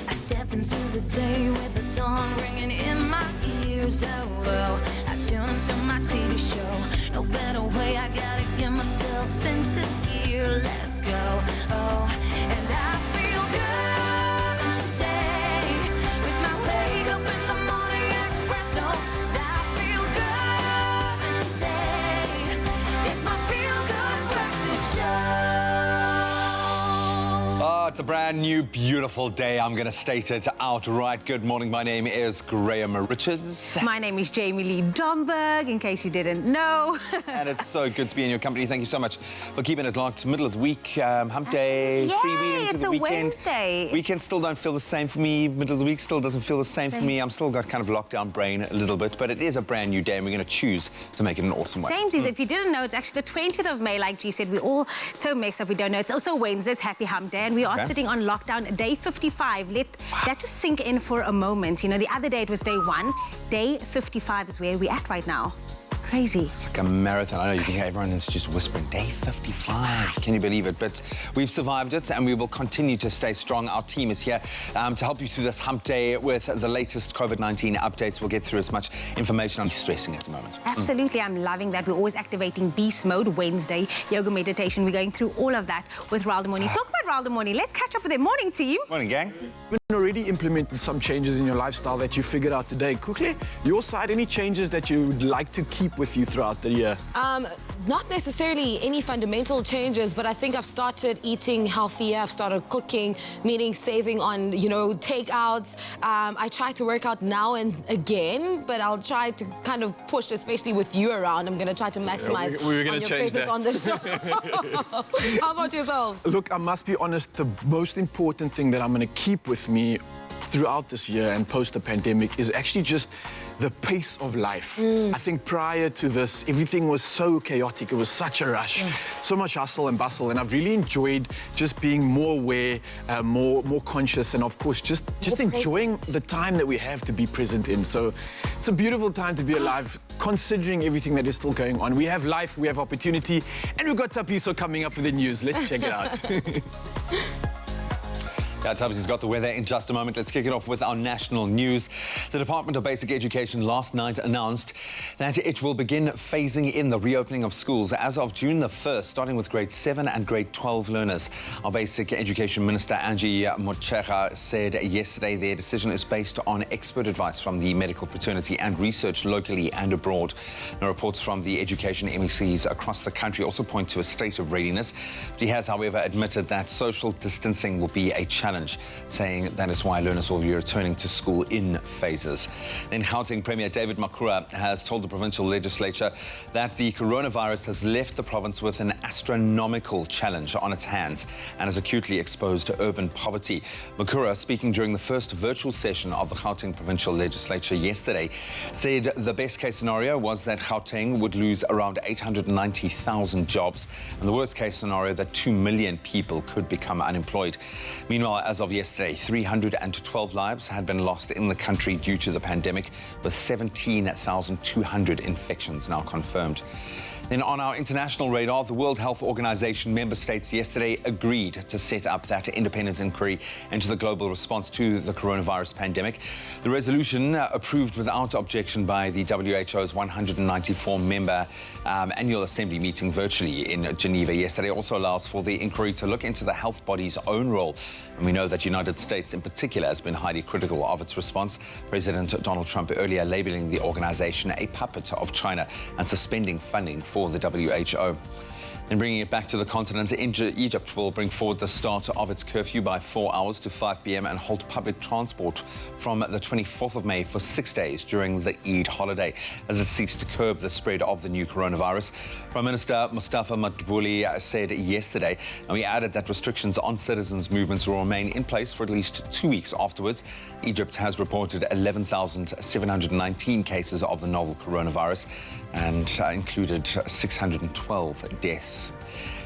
I step into the day with the dawn ringing in my ears. Oh, I tune into my TV show. No better way, I gotta get myself into gear. Let's go. Oh, and I feel good today with my wake up in the morning Expresso. I feel good today. It's my feel good breakfast show. Oh, it's a brand new, beautiful day. I'm going to state it outright. Good morning. My name is Graham Richards. My name is Jamie Lee Domberg, in case you didn't know. And it's so good to be in your company. Thank you so much for keeping it locked. Middle of the week, hump day, Yay, freewheeling to the weekend. It's a Wednesday. Weekends still don't feel the same for me. Middle of the week still doesn't feel the same for me. I'm still got kind of lockdown brain a little bit, but it is a brand new day and we're going to choose to make it an awesome one. Same if you didn't know, it's actually the 20th of May, like G said. We're all so messed up, we don't know. It's also Wednesday, it's Happy Hump Day, and we are sitting on lockdown, day 55. Let that just sink in for a moment. You know, the other day it was day 1. Day 55 is where we're at right now. Crazy. It's like a marathon. I know you can hear everyone is just whispering, day 55. Can you believe it? But we've survived it and we will continue to stay strong. Our team is here to help you through this hump day with the latest COVID-19 updates. We'll get through as much information. I'm stressing at the moment. Absolutely, I'm loving that. We're always activating beast mode. Wednesday, yoga meditation. We're going through all of that with Raul Demoni. Talk about Raul Demoni. Let's catch up with them. Morning, team. Morning, gang. You've already implemented some changes in your lifestyle that you figured out today. Quickly, your side, any changes that you would like to keep with you throughout the year? Not necessarily any fundamental changes, but I think I've started eating healthier. I've started cooking, meaning saving on, takeouts. I try to work out now and again, but I'll try to kind of push, especially with you around. I'm going to try to maximize we were gonna on your change presence that. on the show. How about yourself? Look, I must be honest, the most important thing that I'm going to keep with me throughout this year and post the pandemic is actually just the pace of life. I think prior to this, everything was so chaotic. It was such a rush, so much hustle and bustle, and I've really enjoyed just being more aware, more conscious, and of course, just enjoying the time that we have to be present in. So it's a beautiful time to be alive, considering everything that is still going on. We have life, we have opportunity, and we've got Tapiso coming up with the news. Let's check it out. Tubbsy's got the weather in just a moment. Let's kick it off with our national news. The Department of Basic Education last night announced that it will begin phasing in the reopening of schools as of June the 1st, starting with grade 7 and grade 12 learners. Our Basic Education Minister, Angie Motshekga, said yesterday their decision is based on expert advice from the medical fraternity and research locally and abroad. Now, reports from the education MECs across the country also point to a state of readiness. He has, however, admitted that social distancing will be a challenge, saying that is why learners will be returning to school in phases. Then Gauteng Premier David Makhura has told the provincial legislature that the coronavirus has left the province with an astronomical challenge on its hands and is acutely exposed to urban poverty. Makhura, speaking during the first virtual session of the Gauteng provincial legislature yesterday, said the best case scenario was that Gauteng would lose around 890,000 jobs, and the worst case scenario that 2 million people could become unemployed. Meanwhile, as of yesterday, 312 lives had been lost in the country due to the pandemic, with 17,200 infections now confirmed. Then on our international radar, the World Health Organization member states yesterday agreed to set up that independent inquiry into the global response to the coronavirus pandemic. The resolution, approved without objection by the WHO's 194-member annual assembly meeting virtually in Geneva yesterday, also allows for the inquiry to look into the health body's own role. And we know that the United States in particular has been highly critical of its response. President Donald Trump earlier labeling the organization a puppet of China and suspending funding for the WHO. And bringing it back to the continent, Egypt will bring forward the start of its curfew by 4 hours to 5 p.m. and halt public transport from the 24th of May for 6 days during the Eid holiday as it seeks to curb the spread of the new coronavirus. Prime Minister Mustafa Madbouly said yesterday, and he added that restrictions on citizens' movements will remain in place for at least 2 weeks afterwards. Egypt has reported 11,719 cases of the novel coronavirus, and included 612 deaths.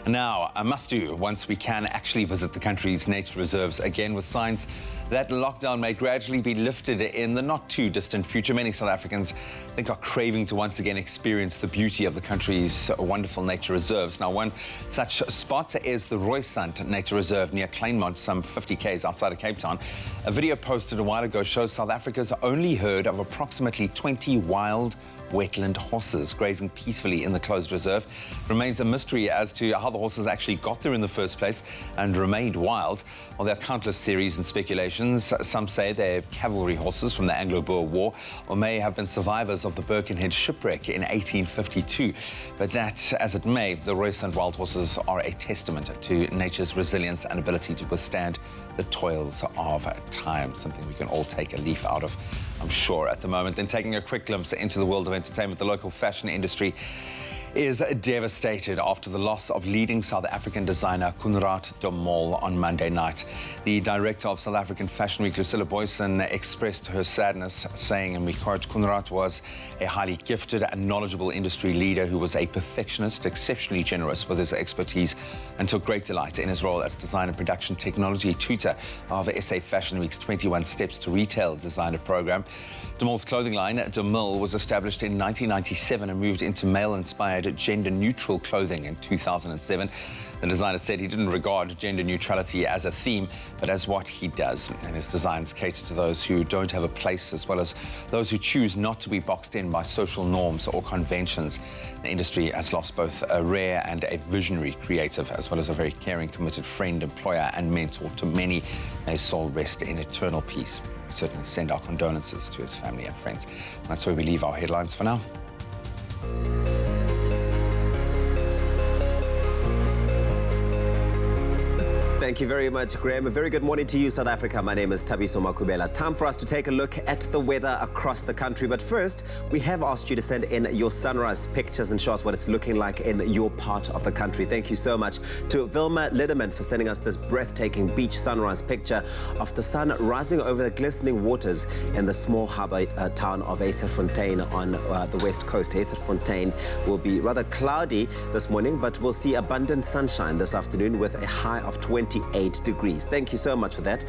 Now, a must-do once we can actually visit the country's nature reserves again, with signs that lockdown may gradually be lifted in the not-too-distant future. Many South Africans, I think, are craving to once again experience the beauty of the country's wonderful nature reserves. Now, one such spot is the Rooisand Nature Reserve near Kleinmond, some 50 km outside of Cape Town. A video posted a while ago shows South Africa's only herd of approximately 20 wild wetland horses grazing peacefully in the closed reserve. Remains a mystery as to how the horses actually got there in the first place and remained wild. Well, there are countless theories and speculations. Some say they're cavalry horses from the Anglo-Boer War, or may have been survivors of the Birkenhead shipwreck in 1852. But that, as it may, the Rooisand wild horses are a testament to nature's resilience and ability to withstand the toils of time, something we can all take a leaf out of, I'm sure, at the moment. Then taking a quick glimpse into the world of entertainment, the local fashion industry is devastated after the loss of leading South African designer Coenraad de Mol on Monday night. The director of South African Fashion Week, Phyllo, expressed her sadness, saying, and we quote, "Coenraad was a highly gifted and knowledgeable industry leader who was a perfectionist, exceptionally generous with his expertise, and took great delight in his role as design and production technology tutor of SA Fashion Week's 21 Steps to Retail designer program." De Mol's clothing line, De Mil, was established in 1997 and moved into male-inspired gender-neutral clothing in 2007. The designer said he didn't regard gender neutrality as a theme, but as what he does. And his designs cater to those who don't have a place, as well as those who choose not to be boxed in by social norms or conventions. The industry has lost both a rare and a visionary creative, as well as a very caring, committed friend, employer, and mentor to many. May his soul rest in eternal peace. We certainly send our condolences to his family and friends. And that's where we leave our headlines for now. Thank you very much, Graham. A very good morning to you, South Africa. My name is Thabiso Makubela. Time for us to take a look at the weather across the country. But first, we have asked you to send in your sunrise pictures and show us what it's looking like in your part of the country. Thank you so much to Vilma Lideman for sending us this breathtaking beach sunrise picture of the sun rising over the glistening waters in the small harbour town of Fontaine on the west coast. Fontaine will be rather cloudy this morning, but we'll see abundant sunshine this afternoon with a high of 28 degrees. Thank you so much for that.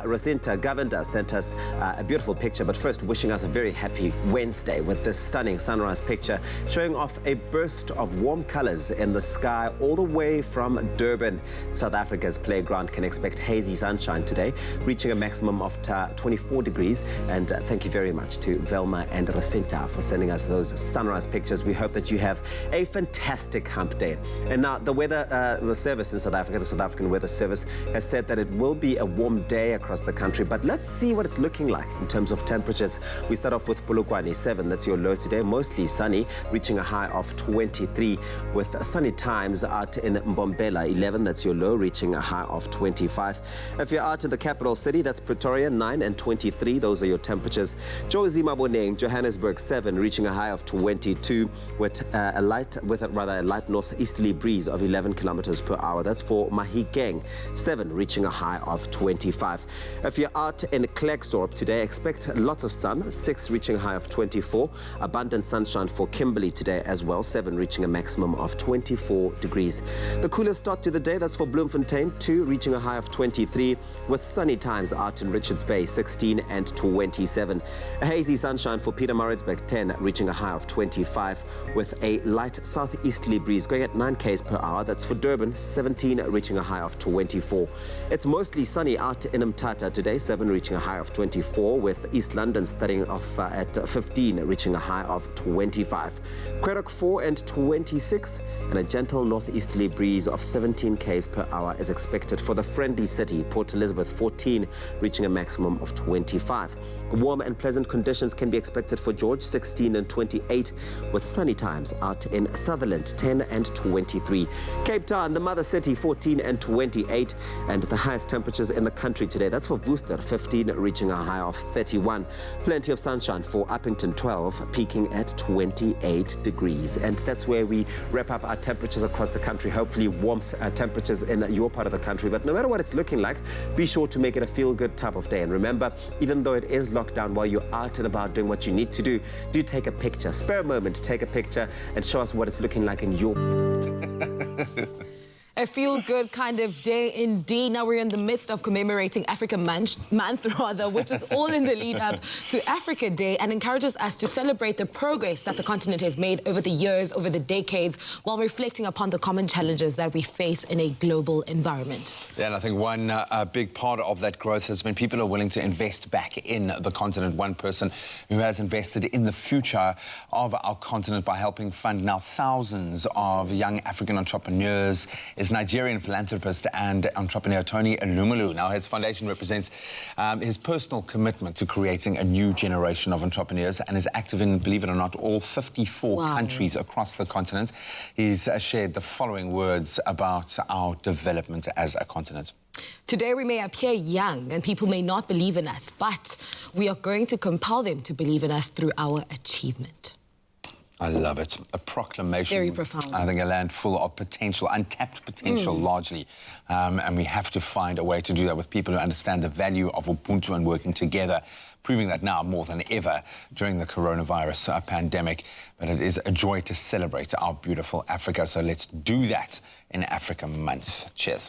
Racinta Govender sent us a beautiful picture, but first wishing us a very happy Wednesday with this stunning sunrise picture showing off a burst of warm colors in the sky all the way from Durban. South Africa's playground can expect hazy sunshine today, reaching a maximum of 24 degrees. And thank you very much to Velma and Racinta for sending us those sunrise pictures. We hope that you have a fantastic hump day. And now the weather service in South Africa, the South African Weather Service, has said that it will be a warm day across the country, but let's see what it's looking like in terms of temperatures. We start off with Polokwane 7, that's your low today, mostly sunny, reaching a high of 23, with sunny times out in Mbombela 11, that's your low, reaching a high of 25. If you're out in the capital city, that's Pretoria 9 and 23, those are your temperatures. Jozi Maboneng, Johannesburg 7, reaching a high of 22, with a light northeasterly breeze of 11 kilometers per hour. That's for Mahikeng 7, reaching a high of 25. If you're out in Klerksdorp today, expect lots of sun, 6, reaching a high of 24. Abundant sunshine for Kimberley today as well, 7, reaching a maximum of 24 degrees. The coolest start to the day, that's for Bloemfontein 2, reaching a high of 23, with sunny times out in Richards Bay 16 and 27. A hazy sunshine for Pietermaritzburg 10, reaching a high of 25, with a light southeasterly breeze going at 9 km per hour. That's for Durban 17, reaching a high of 24. It's mostly sunny out in Mthatha today, 7, reaching a high of 24, with East London starting off at 15, reaching a high of 25. Klerksdorp 4 and 26, and a gentle northeasterly breeze of 17 km per hour is expected for the friendly city, Port Elizabeth 14, reaching a maximum of 25. Warm and pleasant conditions can be expected for George 16 and 28, with sunny times out in Sutherland 10 and 23. Cape Town, the mother city, 14 and 28. 28, and the highest temperatures in the country today. That's for Worcester, 15, reaching a high of 31. Plenty of sunshine for Uppington, 12, peaking at 28 degrees. And that's where we wrap up our temperatures across the country. Hopefully warm temperatures in your part of the country. But no matter what it's looking like, be sure to make it a feel-good type of day. And remember, even though it is locked down, while you're out and about doing what you need to do take a picture. Spare a moment to take a picture and show us what it's looking like in your... A feel-good kind of day indeed. Now we're in the midst of commemorating Africa Month, which is all in the lead up to Africa Day, and encourages us to celebrate the progress that the continent has made over the years, over the decades, while reflecting upon the common challenges that we face in a global environment. Yeah, and I think one big part of that growth has been people are willing to invest back in the continent. One person who has invested in the future of our continent by helping fund now thousands of young African entrepreneurs is Nigerian philanthropist and entrepreneur Tony Elumelu. Now, his foundation represents his personal commitment to creating a new generation of entrepreneurs and is active in, believe it or not, all 54 countries across the continent. He's shared the following words about our development as a continent. Today we may appear young and people may not believe in us, but we are going to compel them to believe in us through our achievement. I love it. A proclamation. Very profound. I think a land full of potential, untapped potential largely. And we have to find a way to do that with people who understand the value of Ubuntu and working together, proving that now more than ever during the coronavirus pandemic. But it is a joy to celebrate our beautiful Africa. So let's do that in Africa Month. Cheers.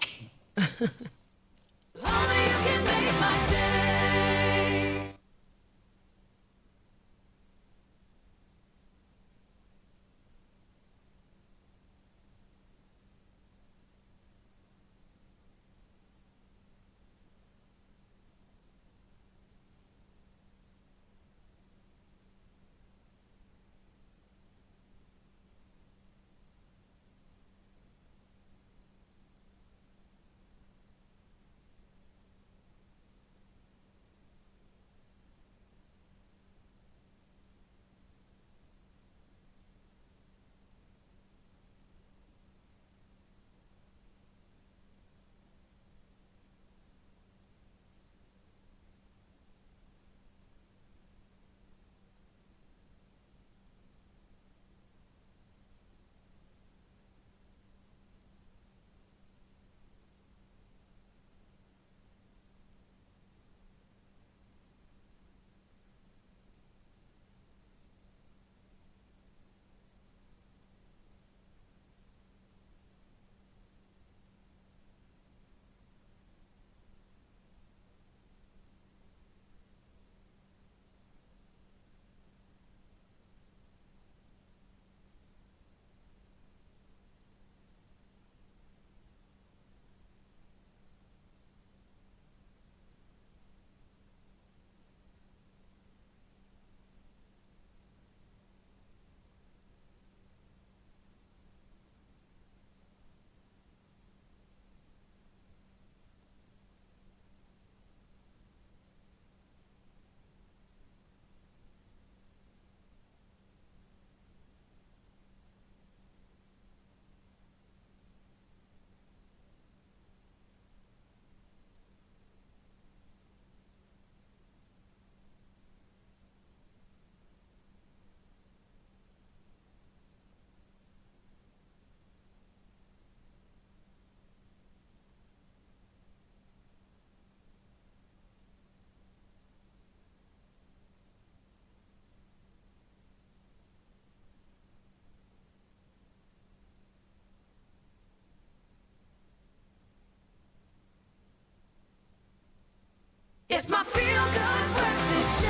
It's my feel-good breakfast show.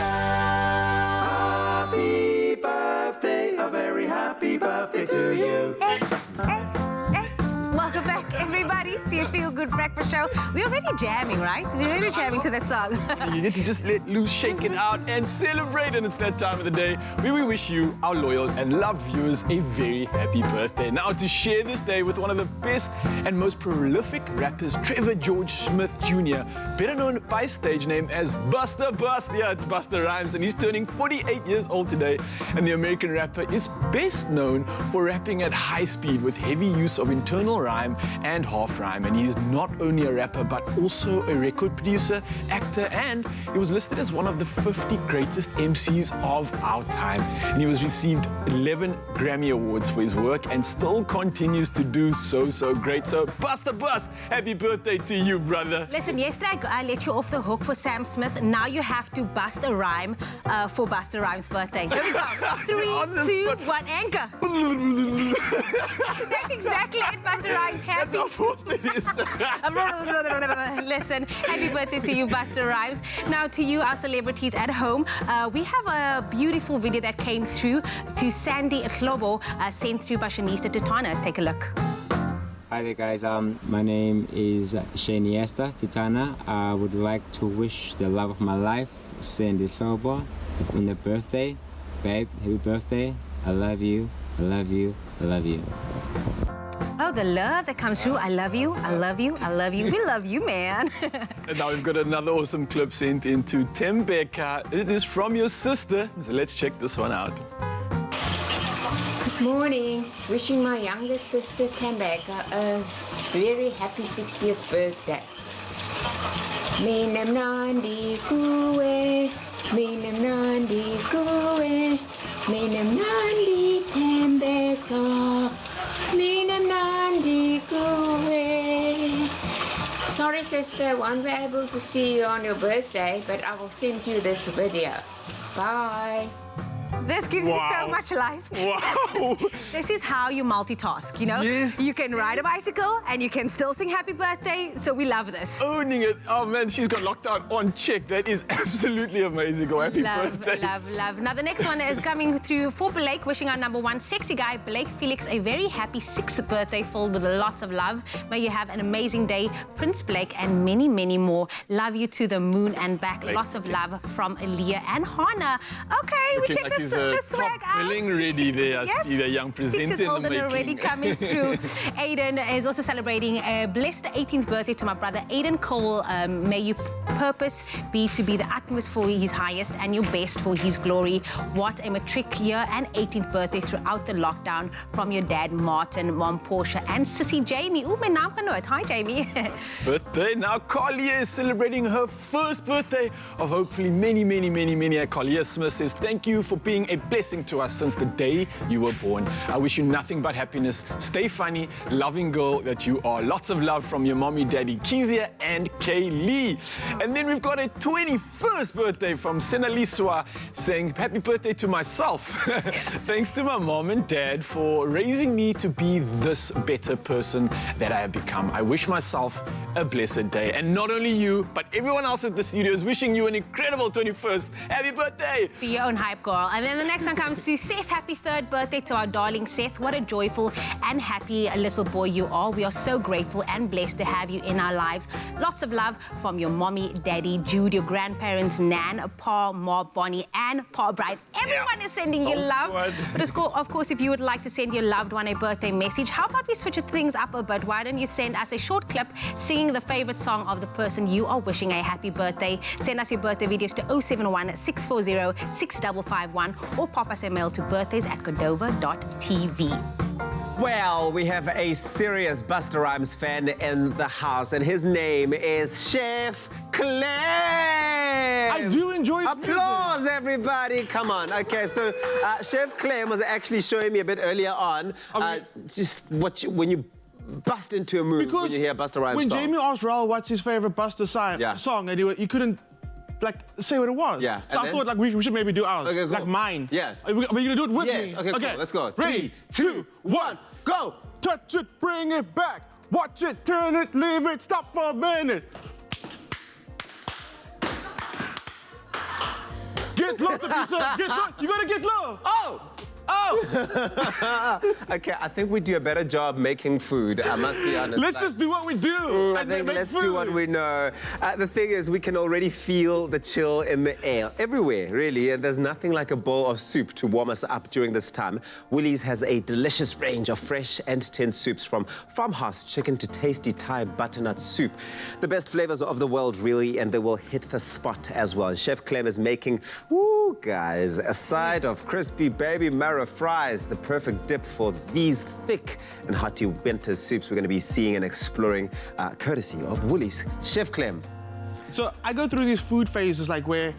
Happy birthday, a very happy birthday to you. Hey. Welcome back, everybody, to your Feel Good Breakfast Show. We're already jamming, right? We're already jamming to that song. You need to just let loose, shake it out, and celebrate. And it's that time of the day where we wish you, our loyal and loved viewers, a very happy birthday. Now, to share this day with one of the best and most prolific rappers, Trevor George Smith Jr., better known by stage name as Busta Bust. Yeah, it's Busta Rhymes, and he's turning 48 years old today. And the American rapper is best known for rapping at high speed with heavy use of internal rhyme and half rhyme. rhyme, and he's not only a rapper but also a record producer, actor, and he was listed as one of the 50 greatest MCs of our time. And he was received 11 Grammy Awards for his work and still continues to do so great. So Buster Bust, happy birthday to you, brother. Listen, yesterday I let you off the hook for Sam Smith. Now you have to bust a rhyme for Buster Rhymes' birthday. Here we go. 3, 2, 1, anchor. That's exactly it, Buster Rhymes. Happy. That's how forced it is. Listen, happy birthday to you, Buster Rhymes. Now to you, our celebrities at home, we have a beautiful video that came through to Sandy Hlobo, sent through by Shanista Titana. Take a look. Hi there guys, my name is Shaniesta Titana. I would like to wish the love of my life, Sandy Hlobo, on their birthday. Babe, happy birthday. I love you, I love you, I love you. Oh, the love that comes through. I love you, I love you, I love you. We love you, man. And now we've got another awesome clip sent in to Tembeka. It is from your sister, so let's check this one out. Good morning. Wishing my younger sister Tembeka a very happy 60th birthday. Mina mnandi kuwe, mina mnandi kuwe, mina mnandi Tembeka, mina mnandi kuwe. Sorry sister, won't be able to see you on your birthday, but I will send you this video. Bye. This gives me so much life. Wow. This is how you multitask, you know? Yes. You can ride a bicycle and you can still sing happy birthday, so we love this. Owning it. Oh man, she's got lockdown on check. That is absolutely amazing. Oh, happy birthday. Love. Now the next one is coming through for Blake, wishing our number one sexy guy, Blake Felix, a very happy 6th birthday filled with lots of love. May you have an amazing day, Prince Blake, and many, many more. Love you to the moon and back. Blake. Lots of love from Aaliyah and Hannah. Okay, we check this swag out. Feeling ready there. I see the young presenter 6 years old in the and already making. coming through. Aiden is also celebrating a blessed 18th birthday to my brother Aiden Cole. May your purpose be to be the utmost for his highest and your best for his glory. What a matric year and 18th birthday throughout the lockdown from your dad Martin, mom Portia, and sissy Jamie. Oh, my naam genoot. Hi, Jamie. Birthday. Now Carlia is celebrating her first birthday of hopefully many. Carlia Smith says, thank you for being a blessing to us since the day you were born. I wish you nothing but happiness. Stay funny, loving girl that you are. Lots of love from your mommy, daddy, Kezia and Kaylee. And then we've got a 21st birthday from Senaliswa saying, happy birthday to myself. Thanks to my mom and dad for raising me to be this better person that I have become. I wish myself a blessed day. And not only you, but everyone else at the studio is wishing you an incredible 21st. Happy birthday! Be your own hype girl. And then the next one comes to Seth. Happy 3rd birthday to our darling Seth. What a joyful and happy little boy you are. We are so grateful and blessed to have you in our lives. Lots of love from your mommy, daddy, Jude, your grandparents, Nan, Pa, Ma, Bonnie, and Pa Bride. Everyone is sending you love. But of course, if you would like to send your loved one a birthday message, how about we switch things up a bit? Why don't you send us a short clip singing the favorite song of the person you are wishing a happy birthday? Send us your birthday videos to 071 640 6551 or pop us a mail to birthdays@cordova.tv. Well, we have a serious Busta Rhymes fan in the house, and his name is Chef Clem. I do enjoy his Applause, music. everybody. Come on. Okay, so Chef Clem was actually showing me a bit earlier on just when you bust into a mood when you hear Busta Rhymes when song. Jamie asked Raul what's his favorite Busta song, and he couldn't say what it was. Yeah. So I thought we should maybe do ours. Okay, cool. Like mine. Yeah. Are you gonna do it with me? Yes. Okay, cool. Let's go. 3, 2, 1, go! Touch it, bring it back. Watch it, turn it, leave it, stop for a minute. Get low to be served. Get low. You gotta get low. Oh! Okay, I think we do a better job making food, I must be honest. Let's just do what we do. I think let's do what we know. The thing is, we can already feel the chill in the air everywhere, really, and there's nothing like a bowl of soup to warm us up during this time. Woolies has a delicious range of fresh and tinned soups, from Farmhouse chicken to tasty Thai butternut soup. The best flavors of the world, really, and they will hit the spot as well. Chef Clem is making, guys, a side of crispy baby marrow fries, the perfect dip for these thick and hearty winter soups we're going to be seeing and exploring, courtesy of Woolies. Chef Clem. So I go through these food phases like where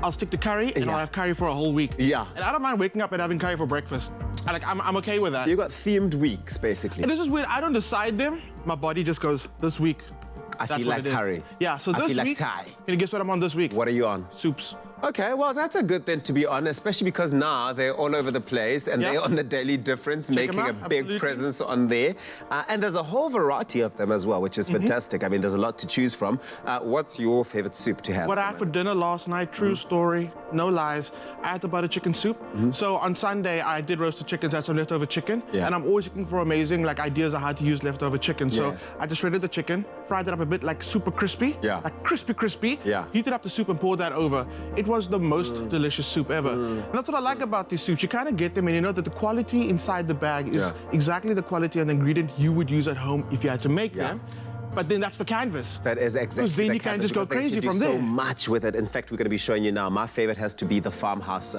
I'll stick to curry and I'll have curry for a whole week. Yeah. And I don't mind waking up and having curry for breakfast. I'm okay with that. You got themed weeks, basically. And this is weird. I don't decide them. My body just goes, this week. I That's feel what like it is. curry. Yeah, so I this feel week, like Thai. and guess what I'm on this week? What are you on? Soups. Okay, well, that's a good thing to be on, especially because now they're all over the place and they're on the Daily Difference, making a big presence on there. And there's a whole variety of them as well, which is fantastic. I mean, there's a lot to choose from. What's your favorite soup to have? What I had for dinner last night, true story, no lies, I had the butter chicken soup. So on Sunday, I did roasted chickens, I had some leftover chicken. And I'm always looking for amazing ideas on how to use leftover chicken. So I just shredded the chicken, fried it up a bit like super crispy. Like crispy. Heated up the soup and poured that over. It was the most delicious soup ever. And that's what I like about these soups. You kind of get them and you know that the quality inside the bag is exactly the quality and the ingredient you would use at home if you had to make them. But then that's the canvas. That is exactly. Because then you can just go crazy from there. So much with it. In fact, we're going to be showing you now. My favorite has to be the Farmhouse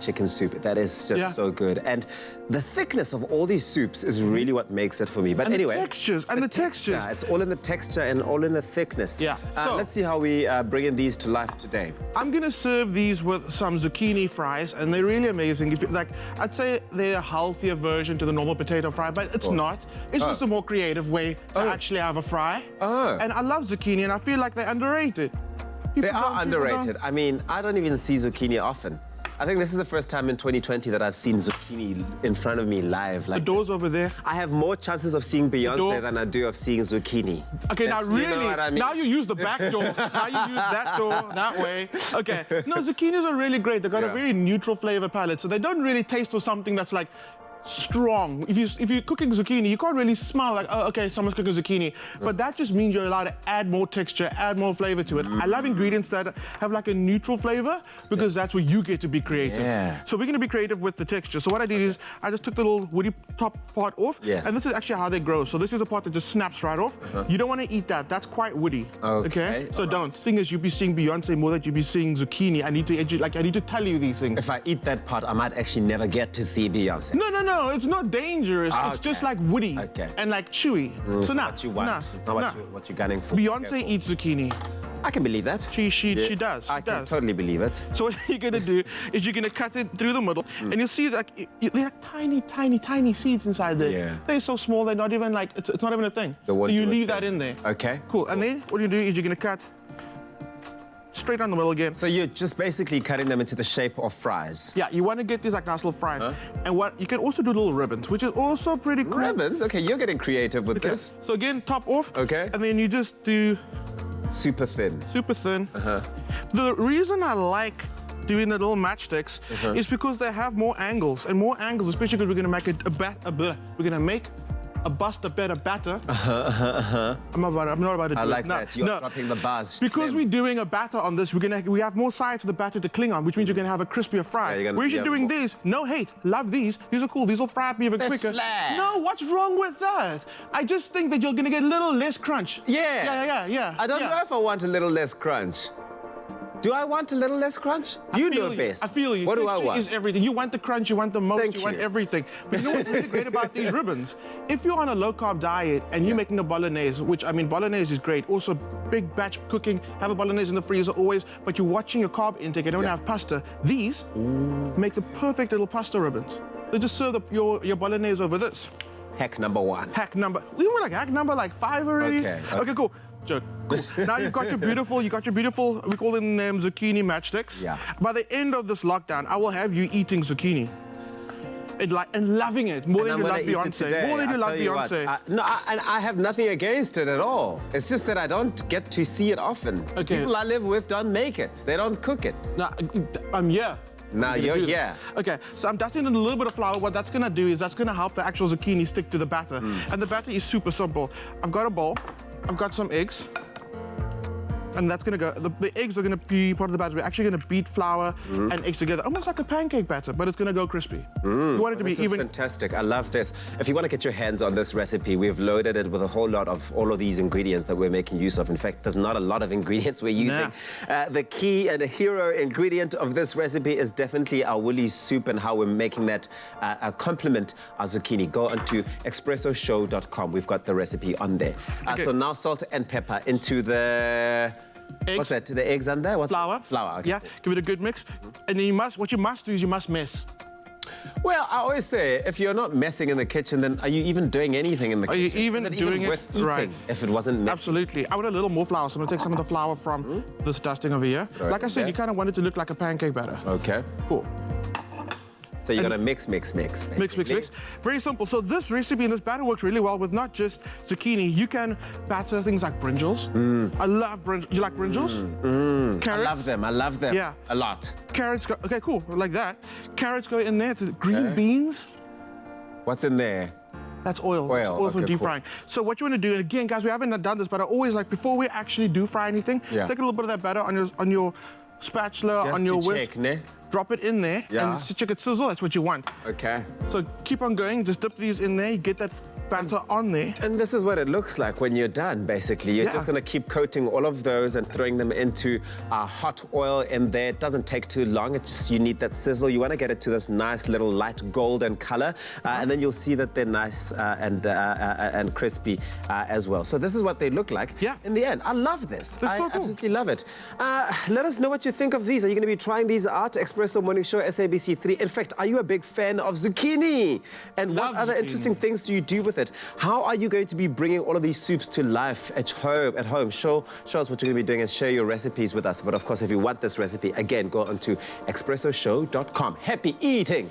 chicken soup. That is just so good. And the thickness of all these soups is really what makes it for me. But anyway, the textures and the textures. It's all in the texture and all in the thickness. So let's see how we bring in these to life today. I'm going to serve these with some zucchini fries, and they're really amazing. If you, I'd say they're a healthier version to the normal potato fry, but it's not. It's just a more creative way to actually have a fry. And I love zucchini, and I feel like they're underrated. They are underrated. I mean, I don't even see zucchini often. I think this is the first time in 2020 that I've seen zucchini in front of me live. Like the door's over there. I have more chances of seeing Beyonce than I do of seeing zucchini. Okay, now really, you know what I mean? now you use the back door. Now you use that door that way. Okay, no, zucchinis are really great. They've got a very neutral flavor palette, so they don't really taste of something that's like strong. If you're cooking zucchini, you can't really smell like, oh, okay, someone's cooking zucchini. But that just means you're allowed to add more texture, add more flavor to it. I love ingredients that have like a neutral flavor because that's where you get to be creative. So we're going to be creative with the texture. So what I did is I just took the little woody top part off. And this is actually how they grow. So this is a part that just snaps right off. You don't want to eat that. That's quite woody. Okay? So don't. Seeing as you'd be seeing Beyonce more than you'd be seeing zucchini, I need to tell you these things. If I eat that part, I might actually never get to see Beyonce. No, it's not dangerous. It's just like woody and like chewy. So now, what you want. It's not what you're gunning for. Beyonce eats zucchini. I can believe that. She does. I can totally believe it. So what you're gonna do is you're gonna cut it through the middle, and you'll see like they're like tiny seeds inside there. They're so small they're not even like it's not even a thing. So you leave that in there. Okay. Cool. And then what you do is you're gonna cut straight down the middle again. So you're just basically cutting them into the shape of fries. Yeah, you want to get these like nice little fries. And what you can also do little ribbons, which is also pretty cool. Ribbons? Okay, you're getting creative with this. So again, top off. Okay. And then you just do super thin. Super thin. The reason I like doing the little matchsticks is because they have more angles, especially because we're going to make we're going to make a bust a better batter. I'm not about to do I like it. that. You're dropping the buzz. Because we're doing a batter on this, we have more sides of the batter to cling on, which means you're going to have a crispier fry. Whereas you're doing these, no hate, love these. These are cool. These will fry up even quicker. Flat. No, what's wrong with that? I just think that you're going to get a little less crunch. Yeah. I don't know if I want a little less crunch. Do I want a little less crunch? You know best. I feel you. What do I want? Is everything. You want the crunch, you want the most, you want everything. But you know what's really great about these ribbons? If you're on a low-carb diet and you're making a bolognese, which, I mean, bolognese is great. Also, big batch cooking, have a bolognese in the freezer always, but you're watching your carb intake and don't have pasta. These make the perfect little pasta ribbons. They just serve your bolognese over this. Hack number 1. We were like hack number 5 already? Okay, cool. Joke. Cool. Now you've got your beautiful, we call them zucchini matchsticks. By the end of this lockdown, I will have you eating zucchini. And loving it more than you love Beyonce. More than you love Beyonce. And I have nothing against it at all. It's just that I don't get to see it often. People I live with don't make it. They don't cook it. I'm here. Now you're here. Okay, so I'm dusting in a little bit of flour. What that's gonna do is that's gonna help the actual zucchini stick to the batter. And the batter is super simple. I've got a bowl. I've got some eggs. and that's gonna go. The eggs are gonna be part of the batter. We're actually gonna beat flour and eggs together, almost like a pancake batter, but it's gonna go crispy. You want it to be This is fantastic. I love this. If you want to get your hands on this recipe, we've loaded it with a whole lot of all of these ingredients that we're making use of. In fact, there's not a lot of ingredients we're using. The key and a hero ingredient of this recipe is definitely our woolly soup and how we're making that complement our zucchini. Go onto expressoshow.com. We've got the recipe on there. So now salt and pepper into the... Eggs. What's that? The eggs under? What's Flour. Flour. Okay. Yeah, give it a good mix. And then what you must do is you must mess. Well, I always say, if you're not messing in the kitchen, then are you even doing anything in the kitchen? Are you even doing it worth eating right? If it wasn't messy? Absolutely. I want a little more flour, so I'm gonna take some of the flour from this dusting over here. Right Like I said, there. you kind of want it to look like a pancake batter. Okay. Cool. So you're gonna mix. Mix. Very simple. So this recipe and this batter works really well with not just zucchini. You can batter things like brinjals. I love brinjals. You like brinjals? Carrots. I love them. Yeah. A lot. Carrots go, okay, cool, like that. Carrots go in there. Green beans. What's in there? That's oil. That's oil for okay, deep cool. frying. So what you want to do, and again, guys, we haven't done this, but I always like, before we actually do fry anything, take a little bit of that batter on your spatula, Just on your to whisk. check, ne? Drop it in there and check it sizzle. That's what you want. Okay. So keep on going. Just dip these in there. Get that batter on there. And this is what it looks like when you're done, basically. You're just going to keep coating all of those and throwing them into hot oil in there. It doesn't take too long. It's just you need that sizzle. You want to get it to this nice little light golden color. And then you'll see that they're nice and crispy as well. So this is what they look like in the end. I love this. That's so cool. Absolutely love it. Let us know what you think of these. Are you going to be trying these out? Expresso Morning Show, SABC3. In fact, are you a big fan of zucchini? And what other interesting things do you do with it? How are you going to be bringing all of these soups to life at home? Show us what you're going to be doing and share your recipes with us. But of course, if you want this recipe, again, go onto expressoshow.com. Happy eating!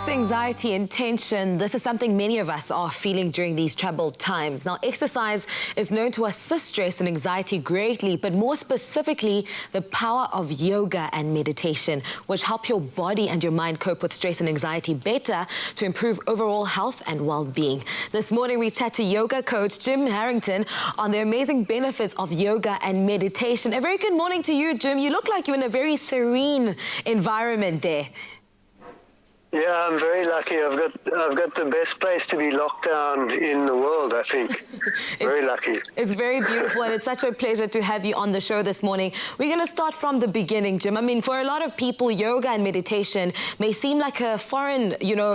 Stress, anxiety, and tension, this is something many of us are feeling during these troubled times. Now, exercise is known to assist stress and anxiety greatly, but more specifically, the power of yoga and meditation, which help your body and your mind cope with stress and anxiety better to improve overall health and well-being. This morning, we chat to yoga coach Jim Harrington on the amazing benefits of yoga and meditation. A very good morning to you, Jim. You look like you're in a very serene environment there. Yeah, I'm very lucky. I've got the best place to be locked down in the world, I think. Very lucky. It's very beautiful, and it's such a pleasure to have you on the show this morning. We're going to start from the beginning, Jim. I mean, for a lot of people, yoga and meditation may seem like a foreign,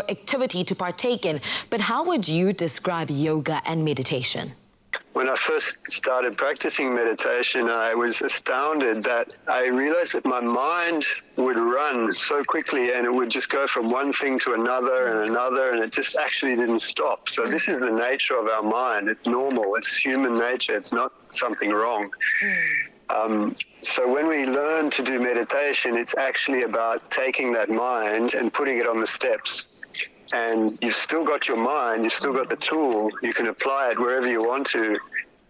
activity to partake in. But how would you describe yoga and meditation? When I first started practicing meditation, I was astounded that I realized that my mind would run so quickly and it would just go from one thing to another and it just actually didn't stop. So this is the nature of our mind. It's normal. It's human nature. It's not something wrong. So when we learn to do meditation, it's actually about taking that mind and putting it on the steps. And you've still got your mind, you've still got the tool, you can apply it wherever you want to,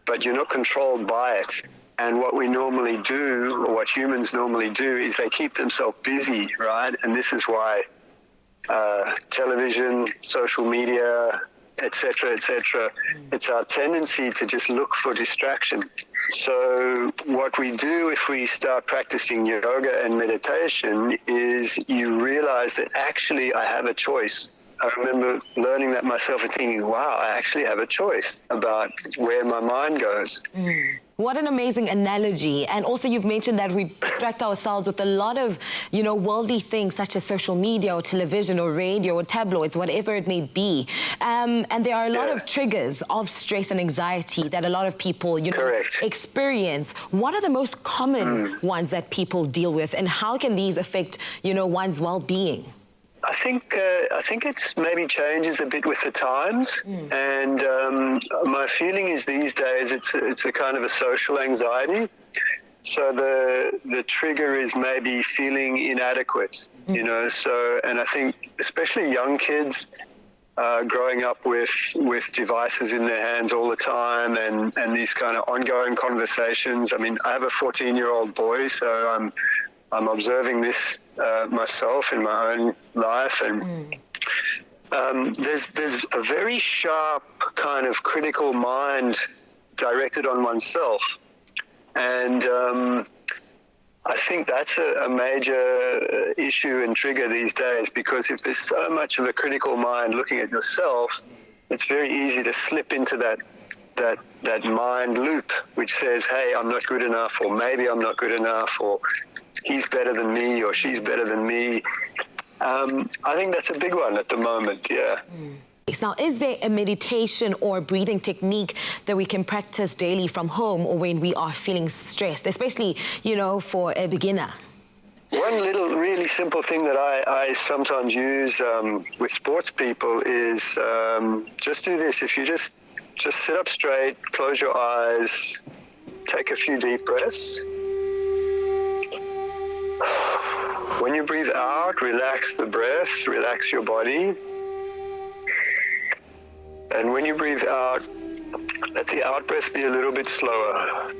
but you're not controlled by it. And what we normally do, or what humans normally do, is they keep themselves busy, right? And this is why television, social media, etc., it's our tendency to just look for distraction. So what we do if we start practicing yoga and meditation is you realize that actually I have a choice. I remember learning that myself and thinking, wow, I actually have a choice about where my mind goes. What an amazing analogy. And also you've mentioned that we distract ourselves with a lot of, worldly things such as social media or television or radio or tabloids, whatever it may be. And there are a lot of triggers of stress and anxiety that a lot of people, experience. What are the most common ones that people deal with, and how can these affect, one's well-being? I think it's maybe changes a bit with the times, and my feeling is these days it's a kind of a social anxiety. So the trigger is maybe feeling inadequate, So, and I think especially young kids growing up with devices in their hands all the time, and these kind of ongoing conversations. I mean, I have a 14-year-old boy, so I'm observing this myself in my own life, and there's a very sharp kind of critical mind directed on oneself, and I think that's a major issue and trigger these days, because if there's so much of a critical mind looking at yourself, it's very easy to slip into that mind loop which says, hey, I'm not good enough, or maybe I'm not good enough, or he's better than me, or she's better than me. I think that's a big one at the moment, yeah. Now, is there a meditation or breathing technique that we can practice daily from home or when we are feeling stressed, especially, for a beginner? One little really simple thing that I sometimes use with sports people is just do this. If you just sit up straight, close your eyes, take a few deep breaths. When you breathe out, relax the breath, relax your body. And when you breathe out, let the out-breath be a little bit slower.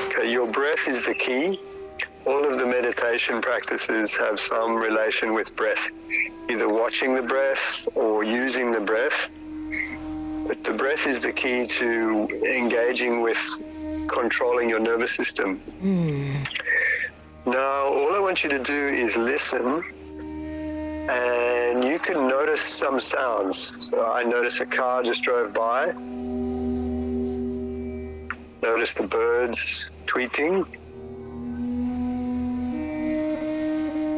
Okay, your breath is the key. All of the meditation practices have some relation with breath, either watching the breath or using the breath. But the breath is the key to engaging with controlling your nervous system. Now, all I want you to do is listen, and you can notice some sounds. So I notice a car just drove by. Notice the birds tweeting.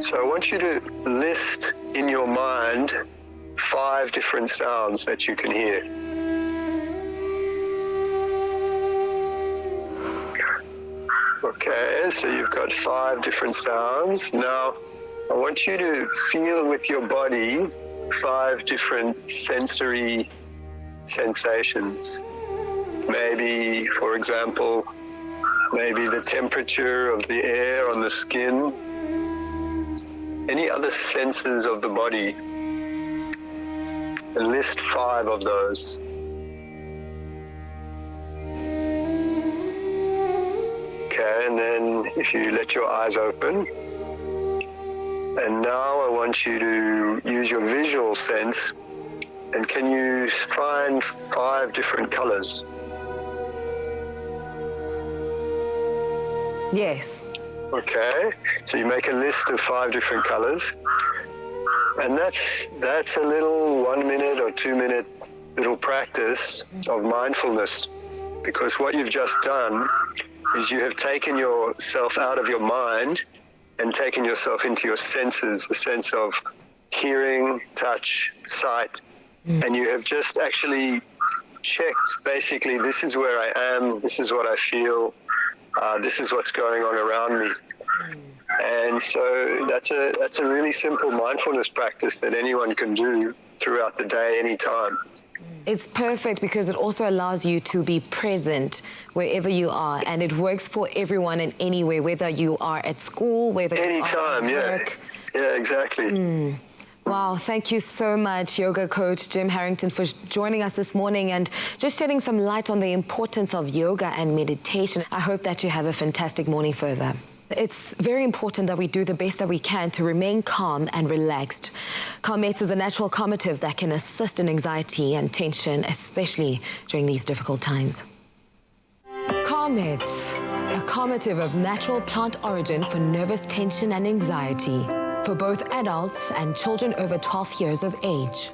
So I want you to list in your mind 5 different sounds that you can hear. Okay, so you've got 5 different sounds. Now, I want you to feel with your body 5 different sensory sensations. Maybe, for example, maybe the temperature of the air on the skin. Any other senses of the body. and list 5 of those. Okay, and then if you let your eyes open, and now I want you to use your visual sense, and can you find 5 different colors? Yes. Okay, so you make a list of 5 different colors, and that's a little 1 minute or 2 minute little practice of mindfulness, because what you've just done is you have taken yourself out of your mind and taken yourself into your senses, the sense of hearing, touch, sight, and you have just actually checked, basically, this is where I am, this is what I feel, this is what's going on around me. And so that's a really simple mindfulness practice that anyone can do throughout the day, anytime. It's perfect because it also allows you to be present wherever you are, and it works for everyone and anywhere, whether you are at school, whether anytime, you are at work. Yeah, exactly. Wow, thank you so much, yoga coach Jim Harrington, for joining us this morning and just shedding some light on the importance of yoga and meditation. I hope that you have a fantastic morning further. It's very important that we do the best that we can to remain calm and relaxed. Calmate is a natural calmative that can assist in anxiety and tension, especially during these difficult times. Calmate, a calmative of natural plant origin for nervous tension and anxiety, for both adults and children over 12 years of age.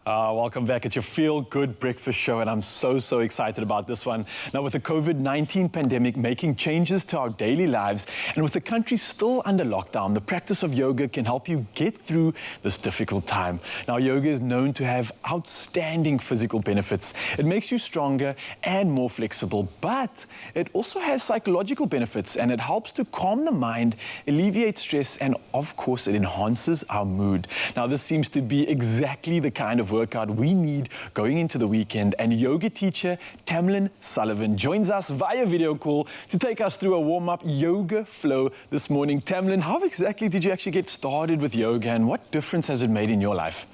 Welcome back at your Feel Good Breakfast Show, and I'm so excited about this one. Now, with the COVID-19 pandemic making changes to our daily lives, and with the country still under lockdown, the practice of yoga can help you get through this difficult time. Now, yoga is known to have outstanding physical benefits. It makes you stronger and more flexible, but it also has psychological benefits, and it helps to calm the mind, alleviate stress, and of course, it enhances our mood. Now, this seems to be exactly the kind of workout we need going into the weekend, and yoga teacher Tamlin Sullivan joins us via video call to take us through a warm-up yoga flow this morning. Tamlin, how exactly did you actually get started with yoga, and what difference has it made in your life?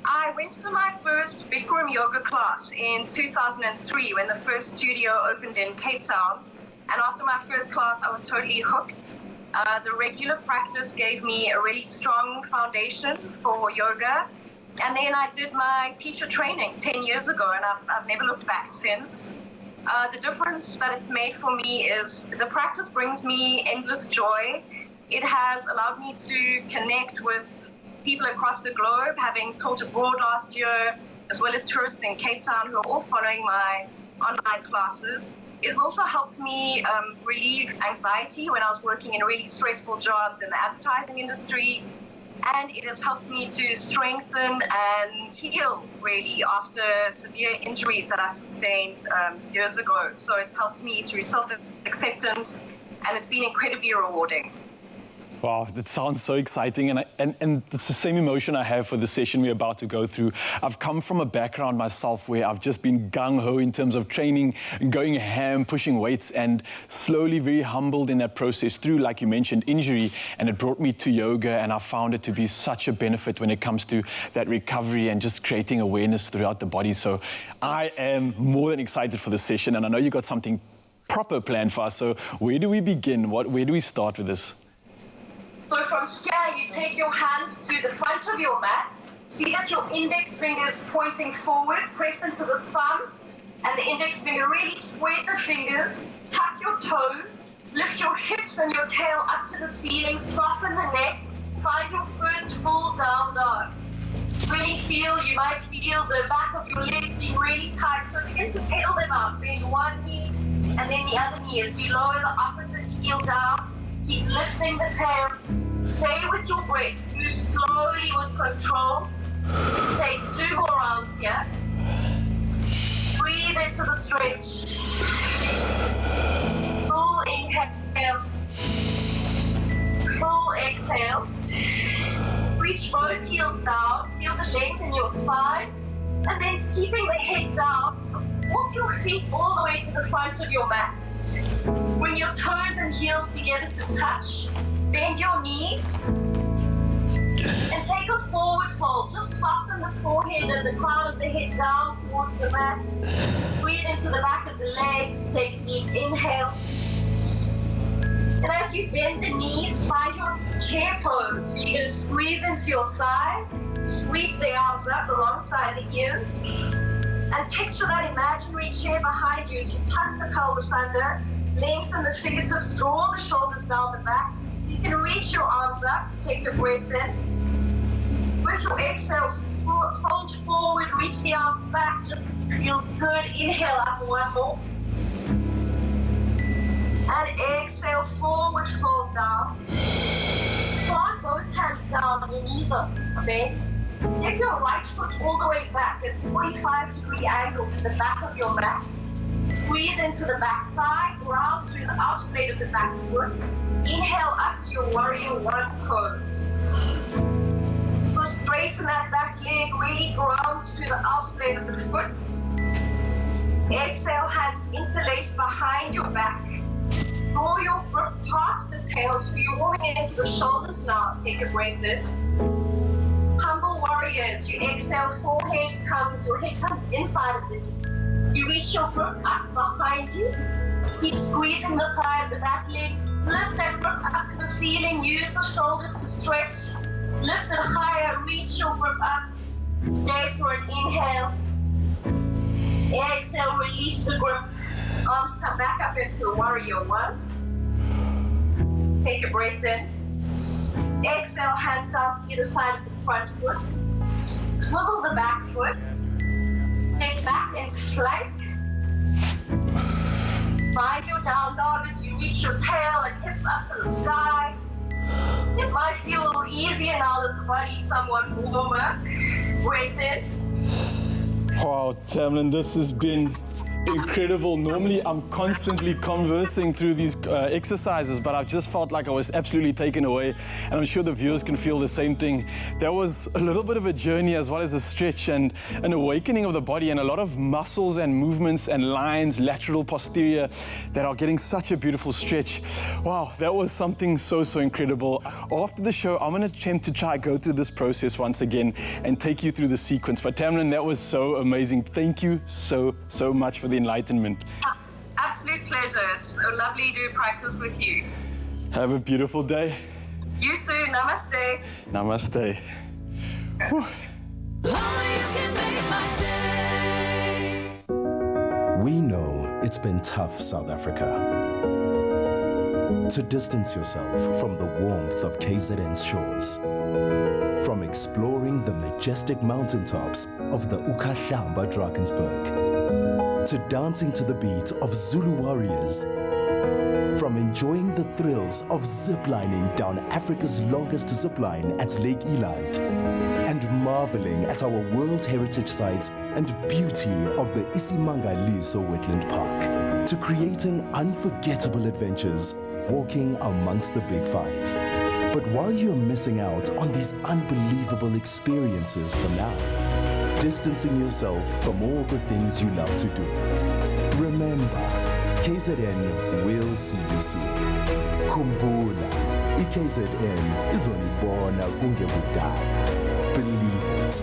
I went to my first big room yoga class in 2003 when the first studio opened in Cape Town, and after my first class I was totally hooked. The regular practice gave me a really strong foundation for yoga. And then I did my teacher training 10 years ago, and I've never looked back since. The difference that it's made for me is the practice brings me endless joy. It has allowed me to connect with people across the globe, having taught abroad last year, as well as tourists in Cape Town who are all following my online classes. It's also helped me relieve anxiety when I was working in really stressful jobs in the advertising industry. And it has helped me to strengthen and heal, really, after severe injuries that I sustained years ago. So it's helped me through self-acceptance, and it's been incredibly rewarding. Wow, that sounds so exciting, and it's the same emotion I have for the session we're about to go through. I've come from a background myself where I've just been gung-ho in terms of training, going ham, pushing weights, and slowly very humbled in that process through, like you mentioned, injury, and it brought me to yoga, and I found it to be such a benefit when it comes to that recovery and just creating awareness throughout the body. So I am more than excited for the session, and I know you got something proper planned for us. So where do we begin? Where do we start with this? So from here, you take your hands to the front of your mat. See that your index finger is pointing forward, press into the thumb, and the index finger. Really spread the fingers, tuck your toes, lift your hips and your tail up to the ceiling, soften the neck, find your first full down dog. Really you might feel the back of your legs being really tight, so begin to pedal them out. Bend one knee and then the other knee as you lower the opposite heel down. Keep lifting the tail. Stay with your breath. Move slowly with control. Take 2 more rounds here. Breathe into the stretch. Full inhale. Full exhale. Reach both heels down. Feel the length in your spine. And then keeping the head down, walk your feet all the way to the front of your mat. Bring your toes and heels together to touch. Bend your knees. And take a forward fold. Just soften the forehead and the crown of the head down towards the mat. Breathe into the back of the legs. Take a deep inhale. And as you bend the knees, find your chair pose. So you're going to squeeze into your thighs, sweep the arms up alongside the ears, and picture that imaginary chair behind you as you tuck the pelvis under, lengthen the fingertips, draw the shoulders down the back, so you can reach your arms up to take a breath in. With your exhale, fold forward, reach the arms back, just feels good. Inhale up, one more. And exhale, forward, fold down. Plant both hands down, your knees are bent. Step your right foot all the way back at 45-degree angle to the back of your mat. Squeeze into the back thigh, ground through the outer blade of the back foot. Inhale up to your warrior one pose. So straighten that back leg, really ground through the outer blade of the foot. Exhale, hands interlaced behind your back. Draw your grip past the tail, so you're warming into the shoulders now. Take a breath in. Humble warriors, you exhale, forehead comes, your head comes inside of it. You reach your grip up behind you. Keep squeezing the thigh of the back leg. Lift that grip up to the ceiling. Use the shoulders to stretch. Lift it higher, reach your grip up. Stay for an inhale. Exhale, release the grip. Arms come back up into warrior one. Take a breath in. Exhale, hands down to either side of the front foot. Swivel the back foot. Step back and plank. Find your down dog as you reach your tail and hips up to the sky. It might feel a little easier now that the body's somewhat warmer. Breathe in. Wow, Tamlin, this has been incredible. Normally, I'm constantly conversing through these exercises, but I've just felt like I was absolutely taken away, and I'm sure the viewers can feel the same thing. There was a little bit of a journey as well as a stretch and an awakening of the body, and a lot of muscles and movements and lines, lateral, posterior, that are getting such a beautiful stretch. Wow, that was something so incredible. After the show, I'm going to attempt to try go through this process once again and take you through the sequence. But Tamlin, that was so amazing. Thank you so much for the enlightenment. Absolute pleasure. It's so lovely to practice with you. Have a beautiful day. You too. Namaste. Namaste. Whew. We know it's been tough, South Africa. To distance yourself from the warmth of KZN's shores, from exploring the majestic mountaintops of the Ukahlamba Drakensberg, to dancing to the beat of Zulu warriors, from enjoying the thrills of ziplining down Africa's longest zipline at Lake Eland, and marveling at our World Heritage Sites and beauty of the Isimanga Liso Wetland Park, to creating unforgettable adventures walking amongst the Big Five. But while you're missing out on these unbelievable experiences for now, distancing yourself from all the things you love to do, remember, KZN will see you soon. Kumbula, iKZN izonibona kungebudala. Believe it.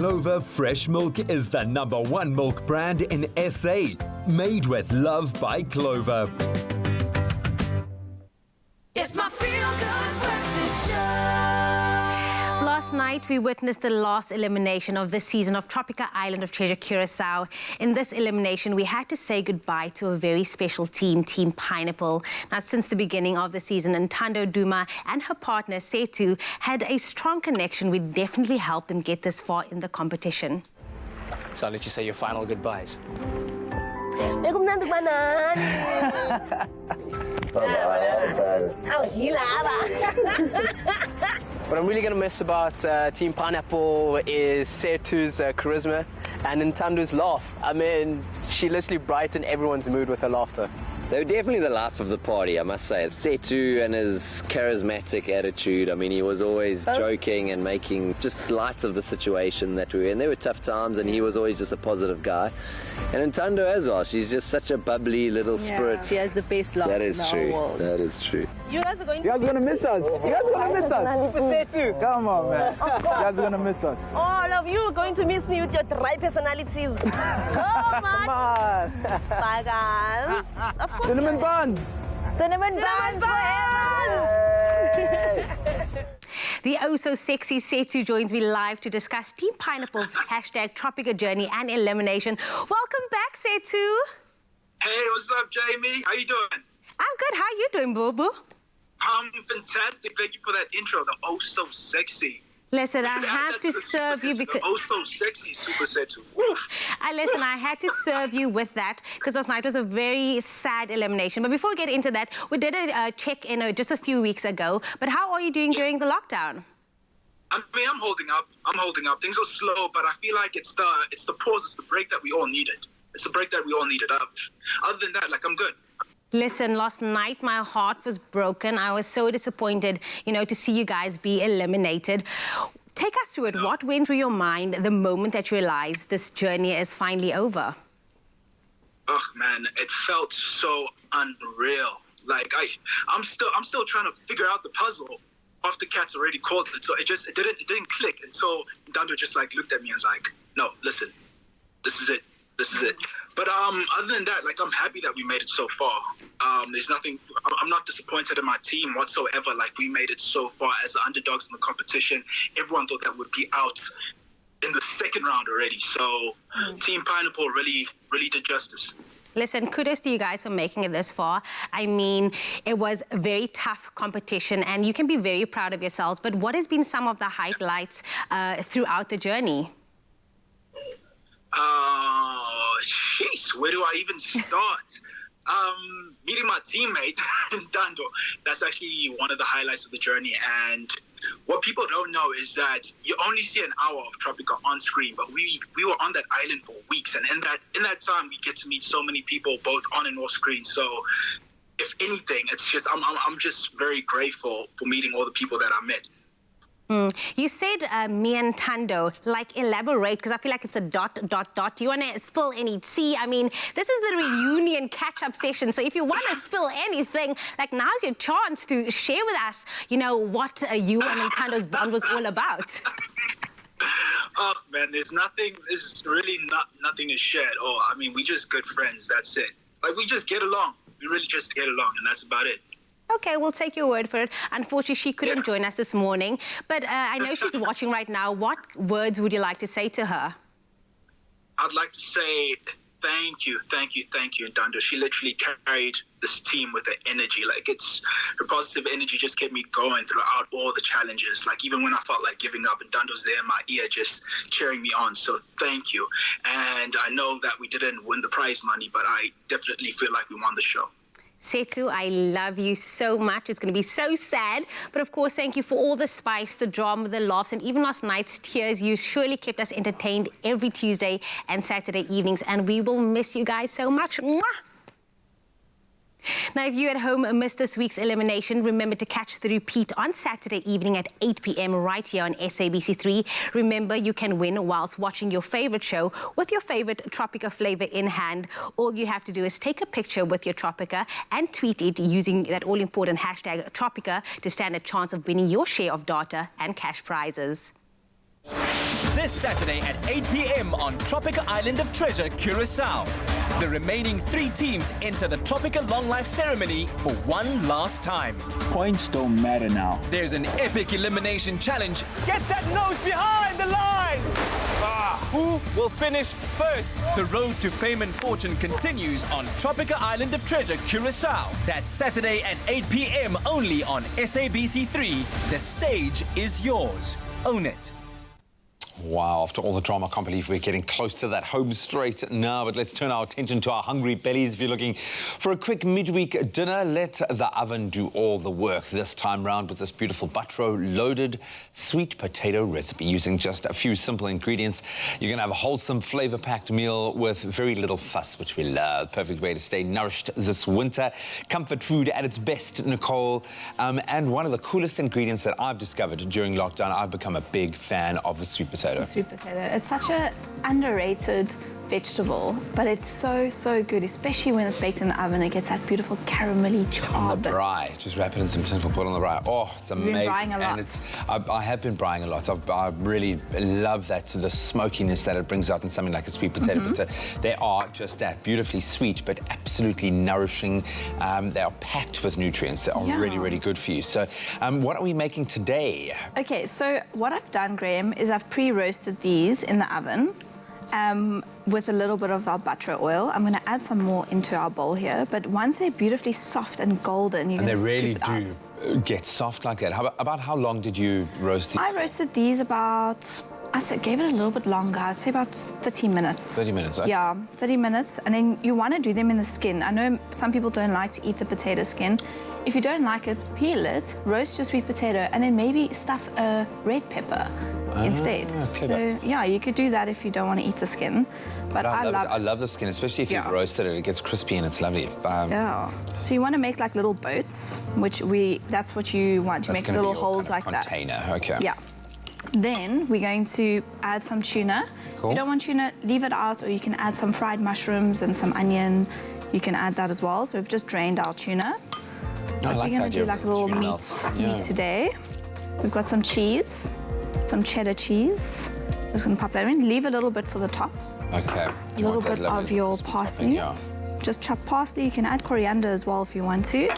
Clover Fresh Milk is the #1 milk brand in SA, made with love by Clover. It's my feel-good breakfast show. Last night, we witnessed the last elimination of this season of Tropica Island of Treasure Curacao. In this elimination, we had to say goodbye to a very special team, Team Pineapple. Now, since the beginning of the season, Ntando Duma and her partner, Setu, had a strong connection which definitely helped them get this far in the competition. So I'll let you say your final goodbyes. What I'm really going to miss about Team Pineapple is Setu's charisma and Ntando's laugh. I mean, she literally brightened everyone's mood with her laughter. They were definitely the life of the party, I must say. Setu and his charismatic attitude, I mean, he was always joking and making just light of the situation that we were in. There were tough times, and he was always just a positive guy. And Ntando as well, she's just such a bubbly little spirit. She has the best laugh That is in the true, whole world. that is true. You guys are going You guys are going to miss us. You guys are going to miss us. For Setu. Come on, man. Of You course. guys are going to miss us. All of you are going to miss me with your dry personalities. Come on. Bye, guys. Of course. Cinnamon bun. Cinnamon bun forever. The oh-so-sexy Setu joins me live to discuss Team Pineapple's #Tropica journey and elimination. Welcome back, Setu. Hey, what's up, Jamie? How you doing? I'm good. How you doing, boo-boo? I'm fantastic. Thank you for that intro. The oh so sexy. Listen, I have to serve you because... Oh so sexy, Super Setu. Listen, I had to serve you with that because last night was a very sad elimination. But before we get into that, we did a check-in just a few weeks ago. But how are you doing during the lockdown? I mean, I'm holding up. Things are slow, but I feel like it's the pause, it's the break that we all needed. It's the break that we all needed. Other than that, like, I'm good. Listen, last night my heart was broken. I was so disappointed, to see you guys be eliminated. Take us through it. What went through your mind the moment that you realized this journey is finally over? Ugh, man, it felt so unreal. Like, I'm still trying to figure out the puzzle after Kat's already called it. So it didn't click until Ntando just like looked at me and was like, no, listen, this is it. This is it. But other than that, like, I'm happy that we made it so far. There's nothing, I'm not disappointed in my team whatsoever. Like, we made it so far as the underdogs in the competition. Everyone thought that would be out in the second round already. So Team Pineapple really did justice. Listen, kudos to you guys for making it this far. I mean, it was a very tough competition and you can be very proud of yourselves. But what has been some of the highlights throughout the journey? Jeez, where do I even start? Meeting my teammate, Ntando, that's actually one of the highlights of the journey. And what people don't know is that you only see an hour of Tropica on screen, but we were on that island for weeks. And in that time, we get to meet so many people, both on and off screen. So if anything, it's just, I'm just very grateful for meeting all the people that I met. You said me and Ntando, like, elaborate, because I feel like it's a ... Do you want to spill any tea? I mean, this is the reunion catch-up session, so if you want to spill anything, like, now's your chance to share with us, what you and Ntando's bond was all about. Oh, man, there's really nothing to share at all. I mean, we just good friends, that's it. Like, we just get along. We really just get along, and that's about it. Okay, we'll take your word for it. Unfortunately, she couldn't join us this morning, but I know she's watching right now. What words would you like to say to her? I'd like to say thank you, Ntando. She literally carried this team with her energy. Like, her positive energy just kept me going throughout all the challenges. Like, even when I felt like giving up, Ntando's there in my ear just cheering me on. So thank you. And I know that we didn't win the prize money, but I definitely feel like we won the show. Setu, I love you so much. It's going to be so sad. But of course, thank you for all the spice, the drama, the laughs, and even last night's tears. You surely kept us entertained every Tuesday and Saturday evenings, and we will miss you guys so much. Mwah! Now, if you at home missed this week's elimination, remember to catch the repeat on Saturday evening at 8 p.m. right here on SABC3. Remember, you can win whilst watching your favorite show with your favorite Tropica flavor in hand. All you have to do is take a picture with your Tropica and tweet it using that all-important hashtag Tropica to stand a chance of winning your share of data and cash prizes. this Saturday at 8 p.m. on Tropical Island of Treasure, Curacao. The remaining 3 teams enter the Tropical Long Life ceremony for one last time. Points don't matter now. There's an epic elimination challenge. Get that nose behind the line! Who will finish first? The road to fame and fortune continues on Tropical Island of Treasure, Curacao. That's Saturday at 8 p.m. only on SABC3. The stage is yours. Own it. Wow, after all the drama, I can't believe we're getting close to that home straight now. But let's turn our attention to our hungry bellies. If you're looking for a quick midweek dinner, let the oven do all the work this time round with this beautiful buttero-loaded sweet potato recipe. Using just a few simple ingredients, you're going to have a wholesome, flavor-packed meal with very little fuss, which we love. Perfect way to stay nourished this winter. Comfort food at its best, Nicole. And one of the coolest ingredients that I've discovered during lockdown, I've become a big fan of the sweet potato. The sweet potato. It's such an underrated vegetable, but it's so good, especially when it's baked in the oven. It gets that beautiful caramelly char. On the braai, just wrap it in some tinfoil, put it on the braai. Oh, it's amazing. You've been braaiing a lot. And it's, I have been braaiing a lot. I really love that, the smokiness that it brings out in something like a sweet potato. But they are just that, beautifully sweet, but absolutely nourishing. They are packed with nutrients. They are really good for you. So what are we making today? Okay, so what I've done, Graham, is I've pre-roasted these in the oven. With a little bit of our butter oil. I'm going to add some more into our bowl here, but once they're beautifully soft and golden, you can And they really scoop it do get soft like that. About how long did you roast these? I roasted these about, gave it a little bit longer. I'd say about 30 minutes. 30 minutes, okay. Yeah, 30 minutes. And then you want to do them in the skin. I know some people don't like to eat the potato skin. If you don't like it, peel it, roast your sweet potato, and then maybe stuff a red pepper instead. Clever. So, yeah, you could do that if you don't want to eat the skin. But I love the skin, especially if you've roasted it. It gets crispy and it's lovely. Yeah. So you want to make like little boats, which that's what you want. You make little holes like that. Container, okay. Yeah. Then we're going to add some tuna. If you don't want tuna, leave it out, or you can add some fried mushrooms and some onion. You can add that as well. So we've just drained our tuna. I like we're going to do like a little meat today. We've got some cheese, some cheddar cheese. Just going to pop that in. Leave a little bit for the top. Okay. A little bit of your parsley. Just chop parsley. You can add coriander as well if you want to.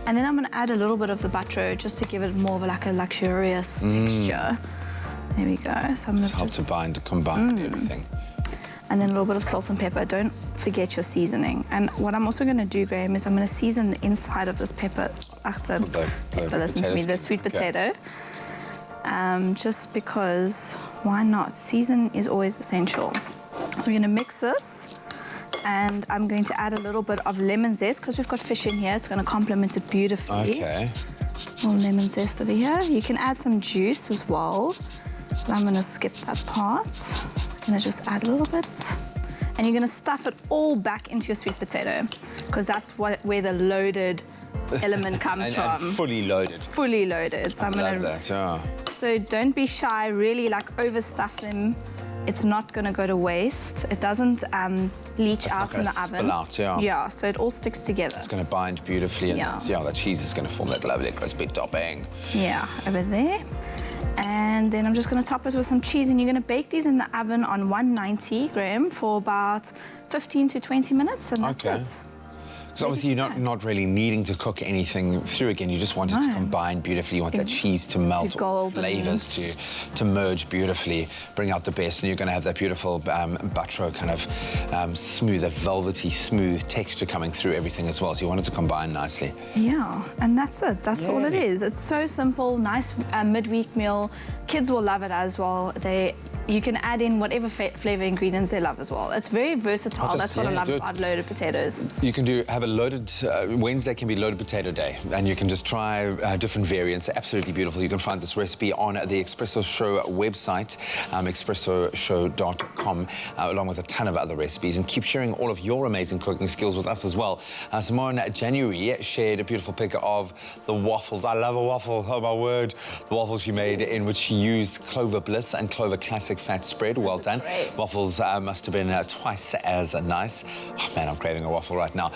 And then I'm going to add a little bit of the butter just to give it more of like a luxurious texture. There we go. So I'm going to helps to combine everything. And then a little bit of salt and pepper. Don't forget your seasoning. And what I'm also going to do, Graham, is I'm going to season the inside of this pepper. Listen to me, the sweet potato. Just because, why not? Season is always essential. We're going to mix this. And I'm going to add a little bit of lemon zest because we've got fish in here. It's going to complement it beautifully. Okay. A little lemon zest over here. You can add some juice as well. But I'm going to skip that part. I'm going to just add a little bit. And you're going to stuff it all back into your sweet potato because that's where the loaded element comes from. And fully loaded. Fully loaded. So I love that, yeah. So don't be shy. Really, like, overstuff them. It's not going to go to waste. It doesn't leach out in the oven. Spill out, yeah. Yeah, so it all sticks together. It's going to bind beautifully, and the cheese is going to form that lovely crispy topping. Yeah, over there. And then I'm just going to top it with some cheese, and you're going to bake these in the oven on 190, Graham, for about 15 to 20 minutes, and that's it. Because obviously you're not really needing to cook anything through again. You just want it to combine beautifully. You want that cheese to melt, all the flavors to merge beautifully, bring out the best. And you're going to have that beautiful buttero kind of smooth, that velvety, smooth texture coming through everything as well. So you want it to combine nicely. Yeah, and that's it. That's all it is. It's so simple, nice midweek meal. Kids will love it as well. You can add in whatever flavor ingredients they love as well. It's very versatile. That's what I love about loaded potatoes. You can have a loaded, Wednesday can be loaded potato day, and you can just try different variants. They're absolutely beautiful. You can find this recipe on the Expresso Show website, expressoshow.com, along with a ton of other recipes. And keep sharing all of your amazing cooking skills with us as well. Simone January shared a beautiful pic of the waffles. I love a waffle, oh my word. The waffles she made in which she used Clover Bliss and Clover Classic classic fat spread. Well done. Waffles must have been twice as nice. Oh, man, I'm craving a waffle right now.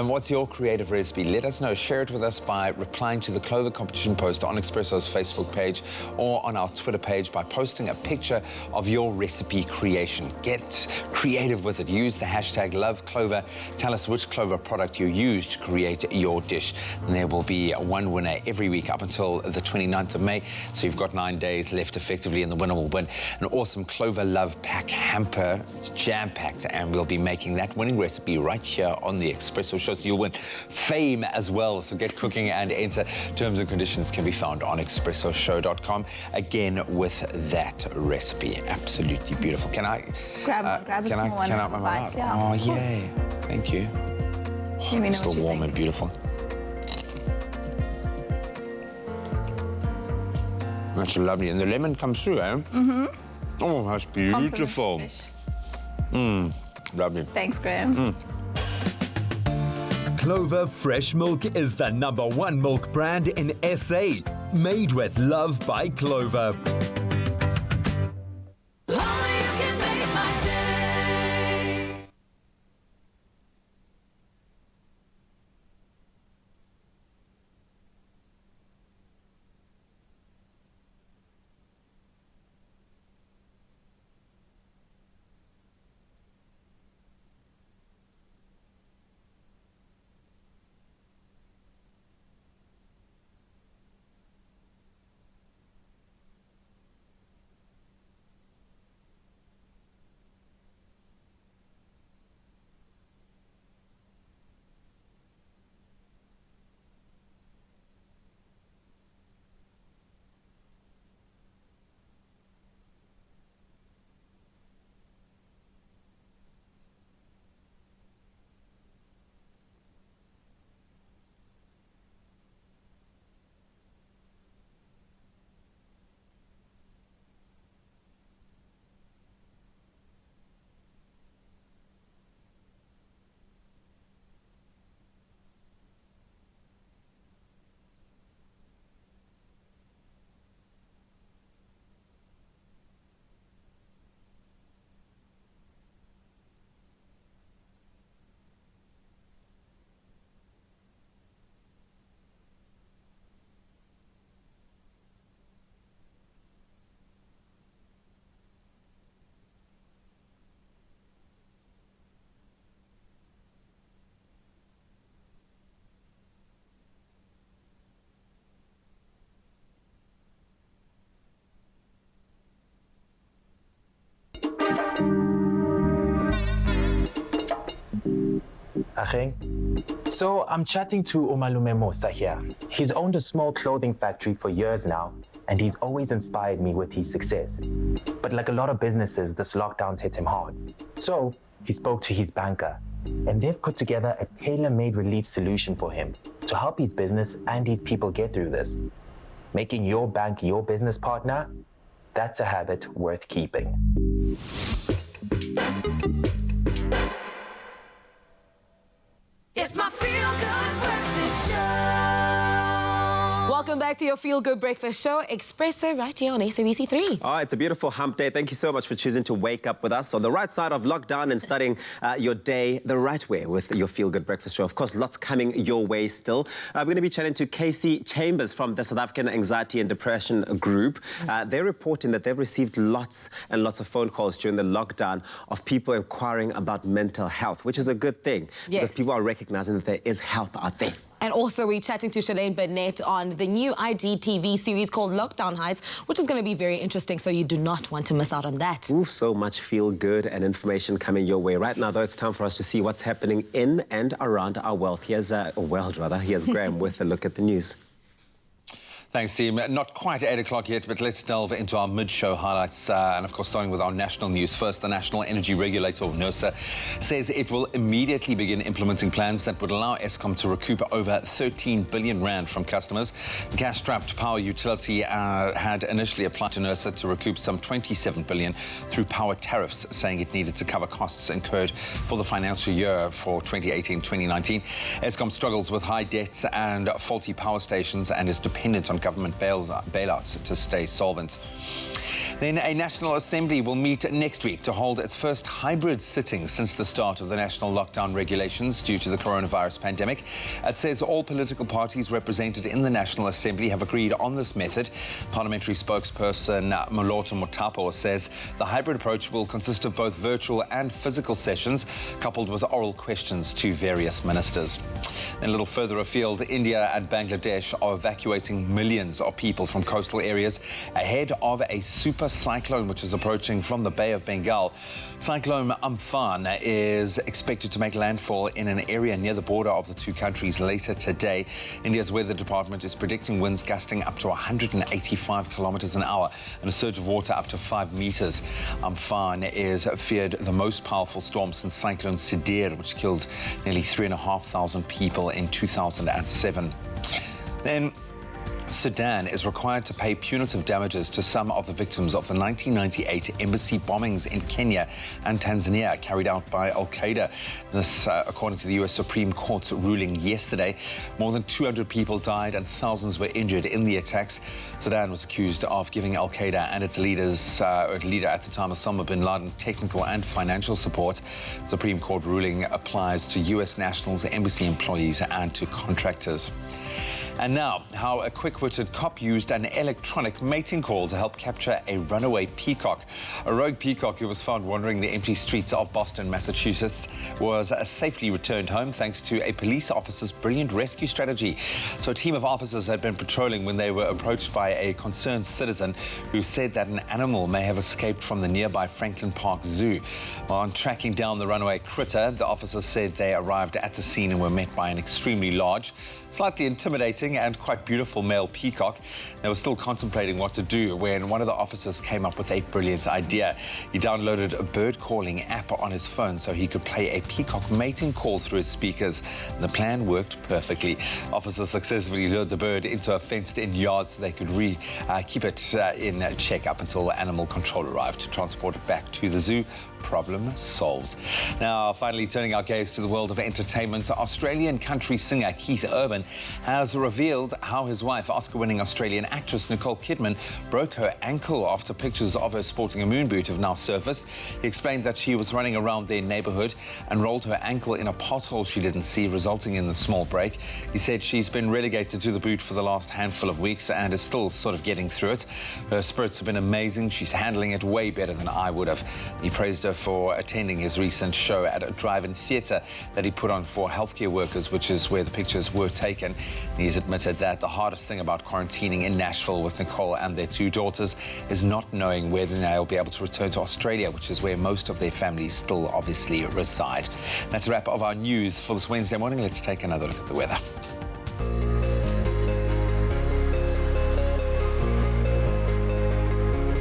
What's your creative recipe? Let us know. Share it with us by replying to the Clover competition post on Expresso's Facebook page or on our Twitter page by posting a picture of your recipe creation. Get creative with it. Use the hashtag #LoveClover. Tell us which Clover product you used to create your dish. And there will be one winner every week up until the 29th of May. So you've got 9 days left effectively, and the winner will win an awesome Clover Love Pack hamper. It's jam-packed, and we'll be making that winning recipe right here on the Expresso show. So you'll win fame as well. So get cooking and enter. Terms and conditions can be found on expressoshow.com. Again, with that recipe. Absolutely beautiful. Can I grab a small one? Can I have my mouth? Oh, yay. Thank you. Oh, it's still warm and beautiful. That's lovely. And the lemon comes through, eh? Mm-hmm. Oh, that's beautiful. Lovely. Thanks, Graham. Clover Fresh Milk is the #1 milk brand in SA. Made with love by Clover. So I'm chatting to Umalume Musa here. He's owned a small clothing factory for years now, and he's always inspired me with his success. But like a lot of businesses, this lockdown's hit him hard. So he spoke to his banker, and they've put together a tailor-made relief solution for him to help his business and his people get through this. Making your bank your business partner, that's a habit worth keeping. It's my feel-good breakfast show. Welcome back to your Feel Good Breakfast Show, Expresso, right here on SABC3. Oh, it's a beautiful hump day. Thank you so much for choosing to wake up with us on the right side of lockdown and starting your day the right way with your Feel Good Breakfast Show. Of course, lots coming your way still. We're going to be chatting to Casey Chambers from the South African Anxiety and Depression Group. They're reporting that they've received lots and lots of phone calls during the lockdown of people inquiring about mental health, which is a good thing because people are recognizing that there is help out there. And also, we're chatting to Shalane Burnett on the new IGTV series called Lockdown Heights, which is going to be very interesting, so you do not want to miss out on that. Ooh, so much feel good and information coming your way. Right now, though, it's time for us to see what's happening in and around our world. Here's Graham with a look at the news. Thanks, team. Not quite 8 o'clock yet, but let's delve into our mid-show highlights. And, of course, starting with our national news. First, the National Energy Regulator, NERSA, says it will immediately begin implementing plans that would allow Eskom to recoup over 13 billion rand from customers. The cash-strapped power utility had initially applied to NERSA to recoup some 27 billion through power tariffs, saying it needed to cover costs incurred for the financial year for 2018-2019. Eskom struggles with high debts and faulty power stations and is dependent on government bailouts to stay solvent. Then a National Assembly will meet next week to hold its first hybrid sitting since the start of the national lockdown regulations due to the coronavirus pandemic. It says all political parties represented in the National Assembly have agreed on this method. Parliamentary spokesperson Moloto Mutapo says the hybrid approach will consist of both virtual and physical sessions, coupled with oral questions to various ministers. Then a little further afield, India and Bangladesh are evacuating millions of people from coastal areas ahead of a super cyclone which is approaching from the Bay of Bengal. Cyclone Amphan is expected to make landfall in an area near the border of the two countries later today. India's weather department is predicting winds gusting up to 185 kilometers an hour and a surge of water up to 5 meters. Amphan is feared the most powerful storm since Cyclone Sidir, which killed nearly 3,500 people in 2007. Then Sudan is required to pay punitive damages to some of the victims of the 1998 embassy bombings in Kenya and Tanzania carried out by al-Qaeda. This, according to the U.S. Supreme Court's ruling yesterday. More than 200 people died and thousands were injured in the attacks. Sudan was accused of giving al-Qaeda and its leader at the time, Osama bin Laden, technical and financial support. The Supreme Court ruling applies to U.S. nationals, embassy employees and to contractors. And now, how a quick-witted cop used an electronic mating call to help capture a runaway peacock. A rogue peacock who was found wandering the empty streets of Boston, Massachusetts, was safely returned home thanks to a police officer's brilliant rescue strategy. So a team of officers had been patrolling when they were approached by a concerned citizen who said that an animal may have escaped from the nearby Franklin Park Zoo. On tracking down the runaway critter, the officers said they arrived at the scene and were met by an extremely large, slightly intimidating and quite beautiful male peacock. They were still contemplating what to do when one of the officers came up with a brilliant idea. He downloaded a bird calling app on his phone so he could play a peacock mating call through his speakers. And the plan worked perfectly. Officers successfully lured the bird into a fenced-in yard so they could keep it in check up until animal control arrived to transport it back to the zoo. Problem solved. Now, finally, turning our gaze to the world of entertainment, Australian country singer Keith Urban has revealed how his wife, Oscar-winning Australian actress Nicole Kidman, broke her ankle after pictures of her sporting a moon boot have now surfaced. He explained that she was running around their neighborhood and rolled her ankle in a pothole she didn't see, resulting in the small break. He said she's been relegated to the boot for the last handful of weeks and is still sort of getting through it. Her spirits have been amazing. She's handling it way better than I would have. He praised her for attending his recent show at a drive-in theatre that he put on for healthcare workers, which is where the pictures were taken. He's admitted that the hardest thing about quarantining in Nashville with Nicole and their 2 daughters is not knowing whether they'll be able to return to Australia, which is where most of their families still obviously reside. That's a wrap of our news for this Wednesday morning. Let's take another look at the weather.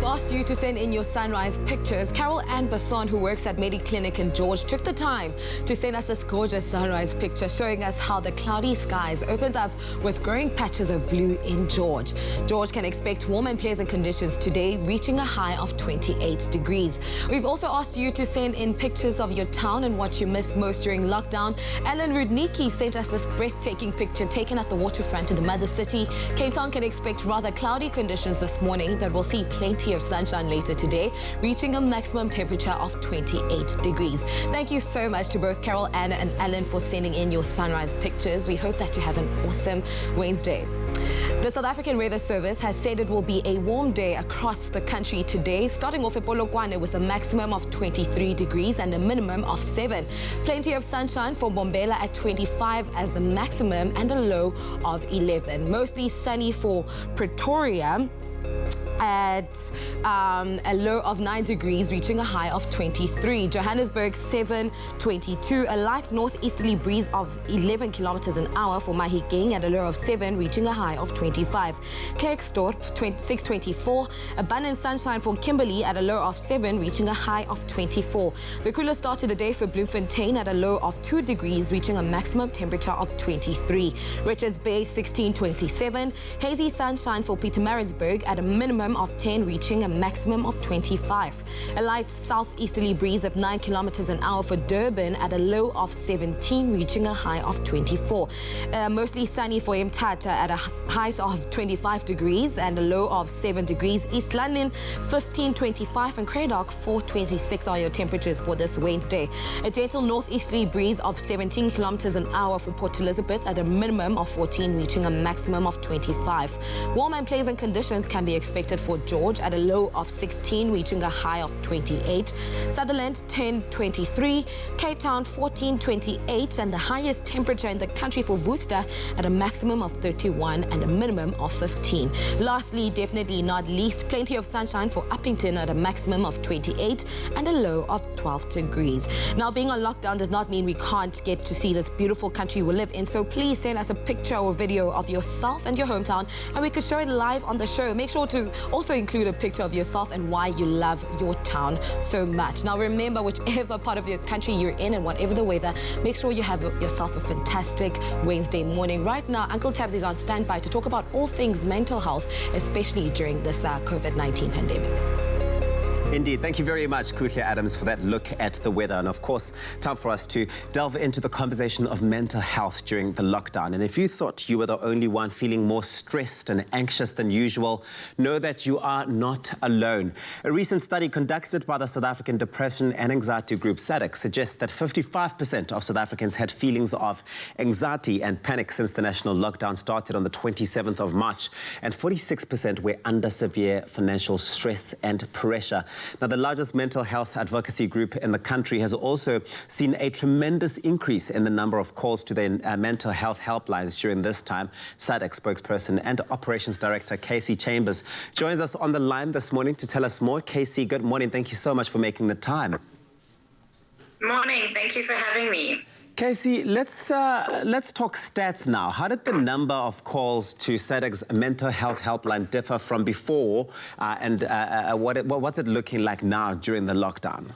Asked you to send in your sunrise pictures. Carol Ann Basson, who works at Mediclinic in George, took the time to send us this gorgeous sunrise picture showing us how the cloudy skies opened up with growing patches of blue in George. George can expect warm and pleasant conditions today, reaching a high of 28 degrees. We've also asked you to send in pictures of your town and what you miss most during lockdown. Ellen Rudnicki sent us this breathtaking picture taken at the waterfront in the mother city. Cape Town can expect rather cloudy conditions this morning, but we'll see plenty of sunshine later today, reaching a maximum temperature of 28 degrees. Thank you so much to both Carol, Anna and Ellen for sending in your sunrise pictures. We hope that you have an awesome Wednesday. The South African Weather Service has said it will be a warm day across the country today, starting off at Polokwane with a maximum of 23 degrees and a minimum of 7. Plenty of sunshine for Bombela at 25 as the maximum and a low of 11. Mostly sunny for Pretoria at a low of 9 degrees, reaching a high of 23. Johannesburg 7.22, a light northeasterly breeze of 11 kilometers an hour for Mahikeng at a low of 7, reaching a high of 25. Klerksdorp 6.24, abundant sunshine for Kimberley at a low of 7, reaching a high of 24. The coolest start to the day for Bloemfontein at a low of 2 degrees, reaching a maximum temperature of 23. Richards Bay 16.27, hazy sunshine for Pietermaritzburg at a minimum minimum of 10 reaching a maximum of 25. A light southeasterly breeze of 9 kilometers an hour for Durban at a low of 17 reaching a high of 24. Mostly sunny for Mthatha at a height of 25 degrees and a low of 7 degrees. East London 15-25 and Cradock 4-26 are your temperatures for this Wednesday. A gentle northeasterly breeze of 17 kilometers an hour for Port Elizabeth at a minimum of 14 reaching a maximum of 25. Warm and pleasant conditions can be expected for George at a low of 16 reaching a high of 28. Sutherland 10-23, Cape Town 14-28 and the highest temperature in the country for Worcester at a maximum of 31 and a minimum of 15. Lastly, definitely not least, plenty of sunshine for Uppington at a maximum of 28 and a low of 12 degrees. Now, being on lockdown does not mean we can't get to see this beautiful country we live in, so please send us a picture or video of yourself and your hometown and we could show it live on the show. Make sure to also include a picture of yourself and why you love your town so much. Now remember, whichever part of your country you're in and whatever the weather, make sure you have yourself a fantastic Wednesday morning. Right now, Uncle Tabs is on standby to talk about all things mental health, especially during this COVID-19 pandemic. Indeed. Thank you very much, Kuhle Adams, for that look at the weather. And of course, time for us to delve into the conversation of mental health during the lockdown. And if you thought you were the only one feeling more stressed and anxious than usual, know that you are not alone. A recent study conducted by the South African Depression and Anxiety Group, SADC, suggests that 55% of South Africans had feelings of anxiety and panic since the national lockdown started on the 27th of March. And 46% were under severe financial stress and pressure. Now, the largest mental health advocacy group in the country has also seen a tremendous increase in the number of calls to their mental health helplines during this time. SADC spokesperson and operations director Casey Chambers joins us on the line this morning to tell us more. Casey, good morning. Thank you so much for making the time. Morning. Thank you for having me. Casey, let's talk stats now. How did the number of calls to SADC's mental health helpline differ from before, and what's it looking like now during the lockdown?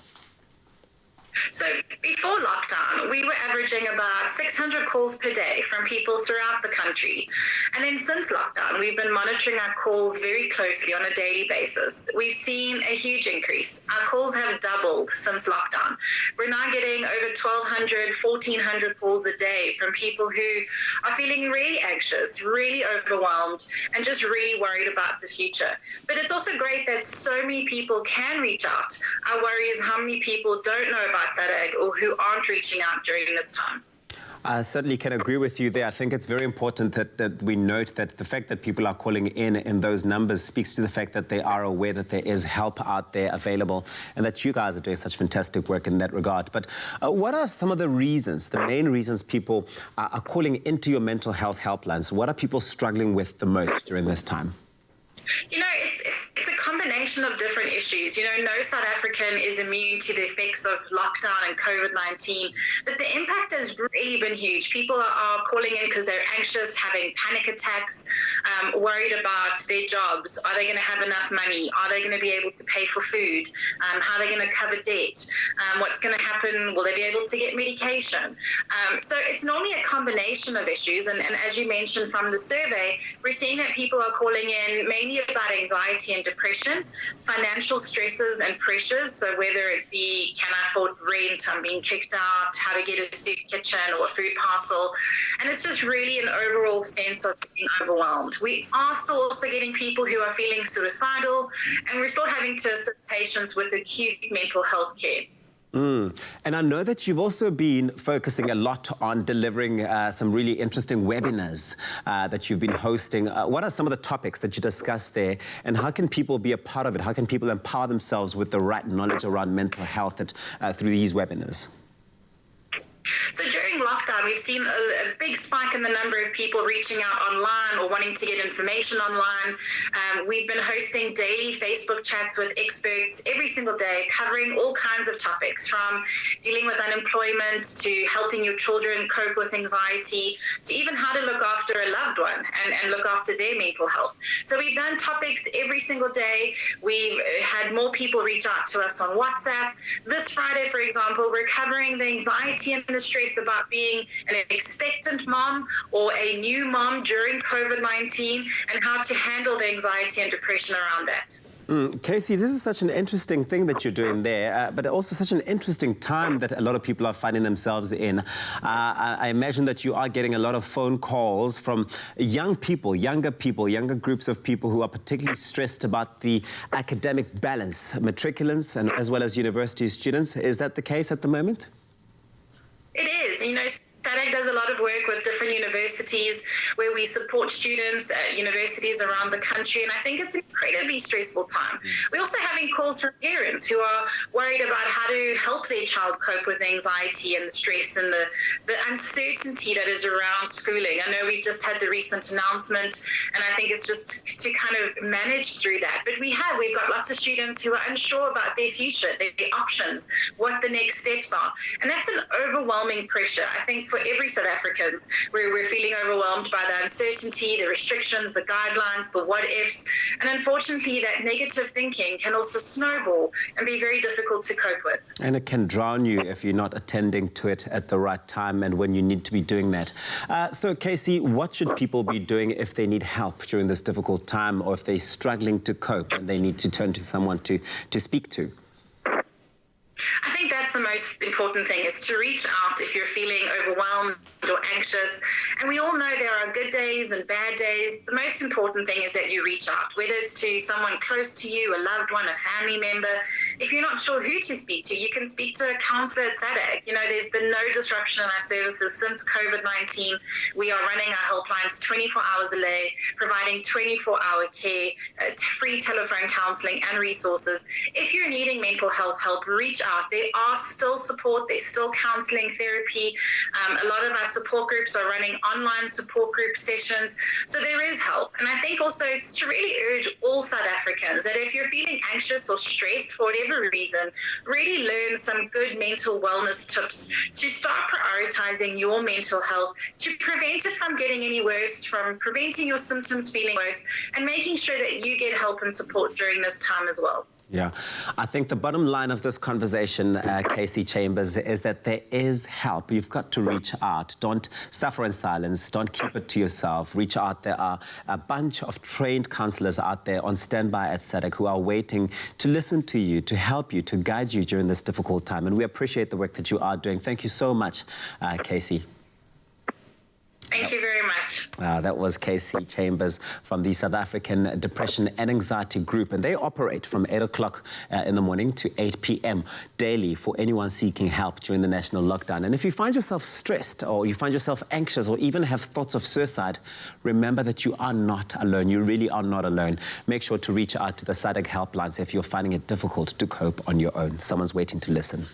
So before lockdown, we were averaging about 600 calls per day from people throughout the country. And then since lockdown, we've been monitoring our calls very closely on a daily basis. We've seen a huge increase. Our calls have doubled since lockdown. We're now getting over 1,200, 1,400 calls a day from people who are feeling really anxious, really overwhelmed, and just really worried about the future. But it's also great that so many people can reach out. Our worry is how many people don't know about SADC or who aren't reaching out during this time. I certainly can agree with you there. I think it's very important that we note that the fact that people are calling in those numbers speaks to the fact that they are aware that there is help out there available and that you guys are doing such fantastic work in that regard. But what are some of the reasons, the main reasons people are calling into your mental health helplines? What are people struggling with the most during this time? You know, it's a combination of different issues. You know, no South African is immune to the effects of lockdown and COVID-19, but the impact has really been huge. People are calling in because they're anxious, having panic attacks, worried about their jobs. Are they going to have enough money? Are they going to be able to pay for food? How are they going to cover debt? What's going to happen? Will they be able to get medication? So it's normally a combination of issues. And as you mentioned from the survey, we're seeing that people are calling in mainly about anxiety and depression, financial stresses and pressures. So whether it be, can I afford rent, I'm being kicked out, how to get a soup kitchen or a food parcel. And it's just really an overall sense of being overwhelmed. We are still also getting people who are feeling suicidal, and we're still having to assist patients with acute mental health care. And I know that you've also been focusing a lot on delivering some really interesting webinars that you've been hosting. What are some of the topics that you discuss there, and how can people be a part of it? How can people empower themselves with the right knowledge around mental health through these webinars? So during lockdown, we've seen a big spike in the number of people reaching out online or wanting to get information online. We've been hosting daily Facebook chats with experts every single day, covering all kinds of topics, from dealing with unemployment to helping your children cope with anxiety, to even how to look after a loved one and look after their mental health. So we've done topics every single day. We've had more people reach out to us on WhatsApp. This Friday, for example, we're covering the anxiety and the stress about being an expectant mom or a new mom during COVID-19, and how to handle the anxiety and depression around that. Casey, this is such an interesting thing that you're doing there, but also such an interesting time that a lot of people are finding themselves in. I imagine that you are getting a lot of phone calls from young people, younger groups of people who are particularly stressed about the academic balance, matriculants and as well as university students. Is that the case at the moment? It is. You know, SADC does a lot of work with different universities where we support students at universities around the country, and I think it's an incredibly stressful time. We're also having calls from parents who are worried about how to help their child cope with anxiety and the stress and the uncertainty that is around schooling. I know we've just had the recent announcement, and I think it's just to kind of manage through that. But we've got lots of students who are unsure about their future, their options, what the next steps are. And that's an overwhelming pressure, I think, for every South Africans, where we're feeling overwhelmed by the uncertainty, the restrictions, the guidelines, the what ifs. And unfortunately, that negative thinking can also snowball and be very difficult to cope with. And it can drown you if you're not attending to it at the right time and when you need to be doing that. So, Casey, what should people be doing if they need help during this difficult time, or if they're struggling to cope and they need to turn to someone to speak to? I think that's the most important thing, is to reach out if you're feeling overwhelmed or anxious. And we all know there are good days and bad days. The most important thing is that you reach out, whether it's to someone close to you, a loved one, a family member. If you're not sure who to speak to, you can speak to a counsellor at SADC. You know, there's been no disruption in our services since COVID-19. We are running our helplines 24 hours a day, providing 24-hour care, free telephone counselling and resources. If you're needing mental health help, reach out. There are still support. There's still counselling, therapy. A lot of our support groups are running online support group sessions. So there is help. And I think also it's to really urge all South Africans that if you're feeling anxious or stressed for whatever reason, really learn some good mental wellness tips to start prioritizing your mental health, to prevent it from getting any worse, from preventing your symptoms feeling worse, and making sure that you get help and support during this time as well. Yeah, I think the bottom line of this conversation, Casey Chambers, is that there is help. You've got to reach out. Don't suffer in silence. Don't keep it to yourself. Reach out. There are a bunch of trained counselors out there on standby at SADC who are waiting to listen to you, to help you, to guide you during this difficult time. And we appreciate the work that you are doing. Thank you so much, Casey. Thank you very much. That was Casey Chambers from the South African Depression and Anxiety Group, and they operate from 8 o'clock in the morning to 8 p.m. daily for anyone seeking help during the national lockdown. And if you find yourself stressed, or you find yourself anxious, or even have thoughts of suicide, remember that you are not alone. You really are not alone. Make sure to reach out to the SADC helplines if you're finding it difficult to cope on your own. Someone's waiting to listen.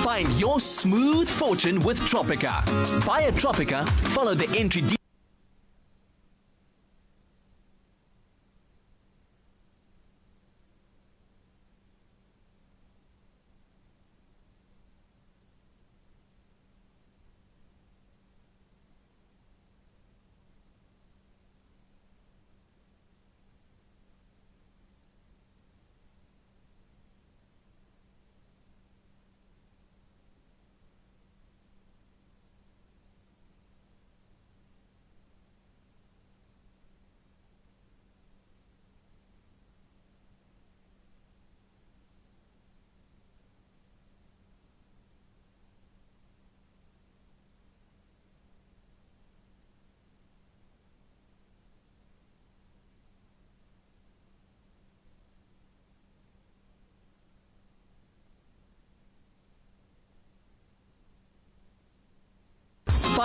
Find your smooth fortune with Tropica. Buy a Tropica, follow the entry details.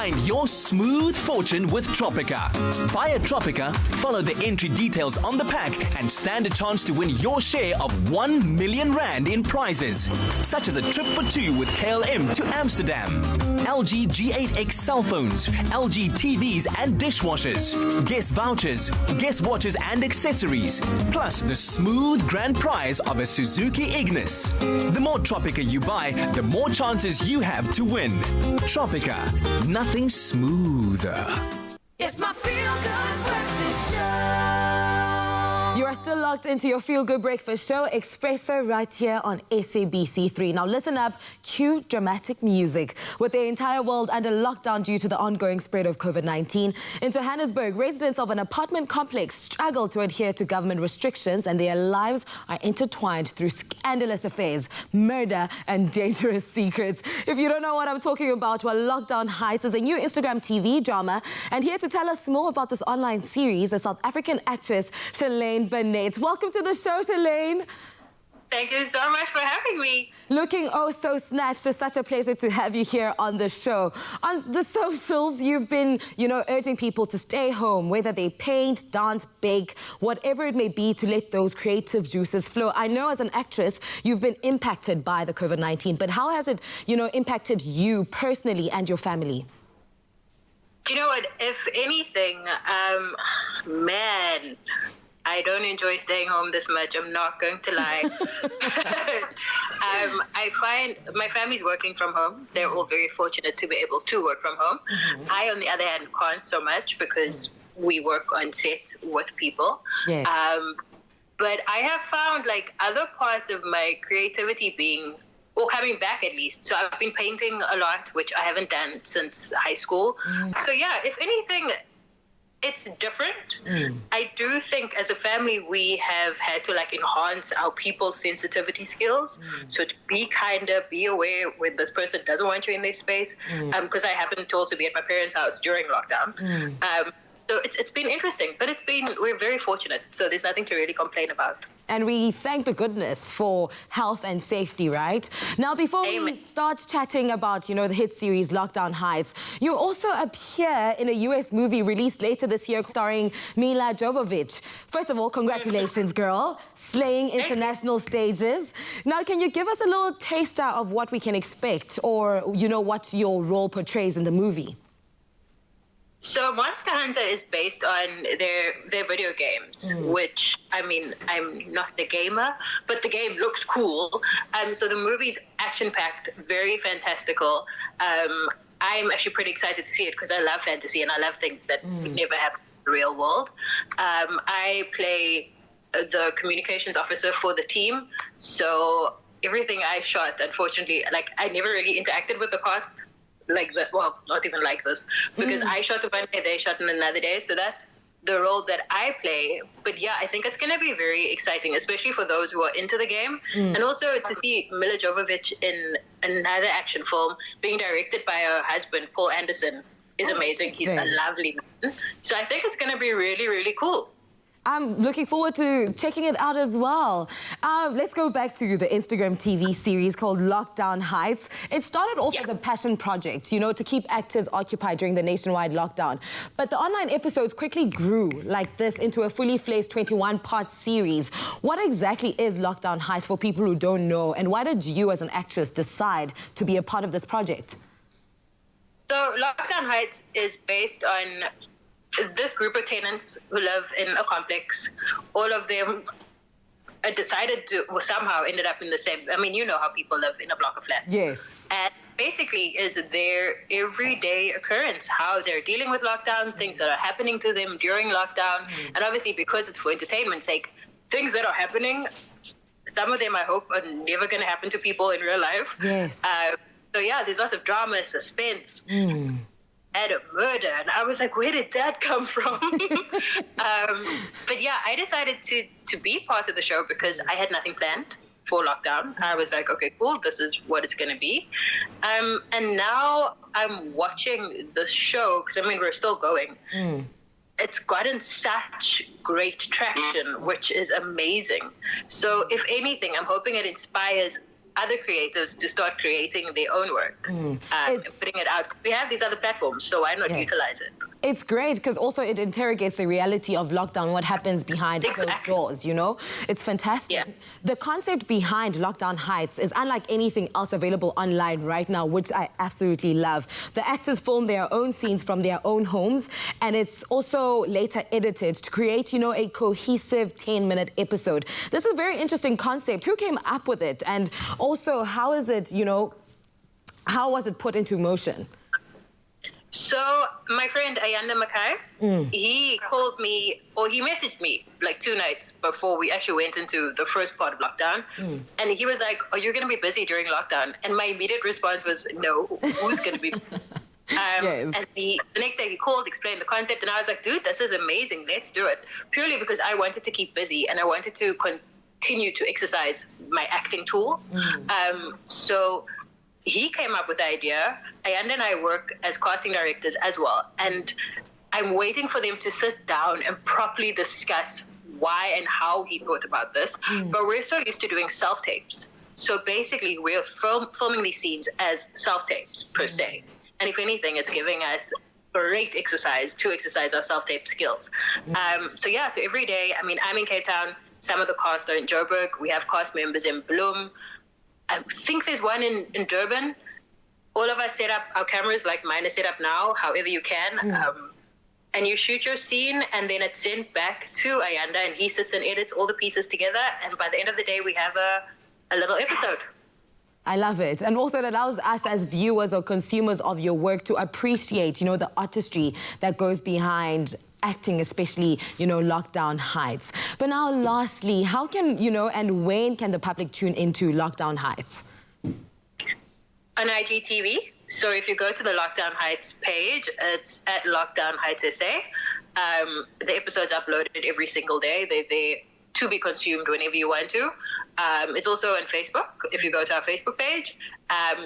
Find your smooth fortune with Tropica. Buy a Tropica, follow the entry details on the pack, and stand a chance to win your share of 1 million rand in prizes, such as a trip for two with KLM to Amsterdam, LG G8X cell phones, LG TVs and dishwashers, guest vouchers, guest watches and accessories, plus the smooth grand prize of a Suzuki Ignis. The more Tropica you buy, the more chances you have to win. Tropica, nothing smoother. It's my feel-good breakfast show. You are still locked into your Feel Good Breakfast show, Expresso, right here on SABC3. Now listen up, cue dramatic music. With the entire world under lockdown due to the ongoing spread of COVID-19, in Johannesburg, residents of an apartment complex struggle to adhere to government restrictions, and their lives are intertwined through scandalous affairs, murder and dangerous secrets. If you don't know what I'm talking about, well, Lockdown Heights is a new Instagram TV drama, and here to tell us more about this online series, a South African actress, Shalane Burnett. Welcome to the show, Shalane. Thank you so much for having me. Looking oh so snatched. It's such a pleasure to have you here on the show. On the socials, you've been, urging people to stay home, whether they paint, dance, bake, whatever it may be, to let those creative juices flow. I know as an actress, you've been impacted by the COVID-19, but how has it, impacted you personally and your family? Do you know what? If anything, man, I don't enjoy staying home this much. I'm not going to lie. I find my family's working from home. They're all very fortunate to be able to work from home. I, on the other hand, can't so much because we work on set with people. Yes. But I have found like other parts of my creativity coming back at least. So I've been painting a lot, which I haven't done since high school. So yeah, if anything, it's different. I do think as a family, we have had to enhance our people's sensitivity skills. So to be aware when this person doesn't want you in their space. Because I happened to also be at my parents' house during lockdown. So it's been interesting, but we're very fortunate. So there's nothing to really complain about. And we thank the goodness for health and safety, right? Now, before we start chatting about, the hit series Lockdown Heights, you also appear in a US movie released later this year starring Mila Jovovich. First of all, congratulations, girl, slaying international stages. Now, can you give us a little taster of what we can expect or, what your role portrays in the movie? So Monster Hunter is based on their video games, which, I'm not a gamer, but the game looks cool. So the movie's action-packed, very fantastical. I'm actually pretty excited to see it because I love fantasy and I love things that would never happen in the real world. I play the communications officer for the team. So everything I shot, unfortunately, I never really interacted with the cast. Not even like this, because I shot one day, they shot in another day, so that's the role that I play. But yeah, I think it's going to be very exciting, especially for those who are into the game, and also to see Mila Jovovich in another action film being directed by her husband, Paul Anderson, is amazing. He's a lovely man. So I think it's going to be really, really cool. I'm looking forward to checking it out as well. Let's go back to the Instagram TV series called Lockdown Heights. It started off as a passion project, to keep actors occupied during the nationwide lockdown. But the online episodes quickly grew like this into a fully fleshed 21-part series. What exactly is Lockdown Heights for people who don't know? And why did you as an actress decide to be a part of this project? So Lockdown Heights is based on this group of tenants who live in a complex. All of them decided to, somehow ended up in the same, you know how people live in a block of flats. Yes. And basically is their everyday occurrence, how they're dealing with lockdown, things that are happening to them during lockdown. And obviously because it's for entertainment's sake, things that are happening, some of them I hope are never going to happen to people in real life. Yes. So yeah, there's lots of drama, suspense. Had a murder, and I was like, where did that come from? But yeah, I decided to be part of the show because I had nothing planned for lockdown. I was like, okay, cool, this is what it's going to be. And now I'm watching the show because we're still going. It's gotten such great traction, which is amazing. So if anything, I'm hoping it inspires other creatives to start creating their own work, and putting it out. We have these other platforms, so why not utilize it? It's great because also it interrogates the reality of lockdown, what happens behind closed doors, you know? It's fantastic. The concept behind Lockdown Heights is unlike anything else available online right now, which I absolutely love. The actors film their own scenes from their own homes, and it's also later edited to create, you know, a cohesive 10-minute episode. This is a very interesting concept. Who came up with it? And also, how is it, you know, how was it put into motion? So my friend Ayanda Makai, he called me, or he messaged me like 2 nights before we actually went into the first part of lockdown. And he was like, "Are you going to be busy during lockdown?" And my immediate response was, "No, who's going to be And the next day he called, explained the concept, and I was like, "Dude, this is amazing. Let's do it." Purely because I wanted to keep busy and I wanted to continue to exercise my acting tool. So he came up with the idea. Ayanda and I work as casting directors as well. And I'm waiting for them to sit down and properly discuss why and how he thought about this. But we're so used to doing self-tapes. So basically, we're filming these scenes as self-tapes, per se. And if anything, it's giving us great exercise to exercise our self-tape skills. So every day, I mean, I'm in Cape Town. Some of the cast are in Joburg. We have cast members in Bloem. I think there's one in Durban. All of us set up our cameras like mine is set up now, however you can. And you shoot your scene, and then it's sent back to Ayanda, and he sits and edits all the pieces together. And by the end of the day, we have a little episode. I love it. And also it allows us as viewers or consumers of your work to appreciate, you know, the artistry that goes behind acting, especially, you know, Lockdown Heights. But now, lastly, how can, you know, and when can the public tune into Lockdown Heights? On IGTV. So if you go to the Lockdown Heights page, it's at Lockdown Heights SA. The episode's uploaded every single day. They're there to be consumed whenever you want to. It's also on Facebook, if you go to our Facebook page.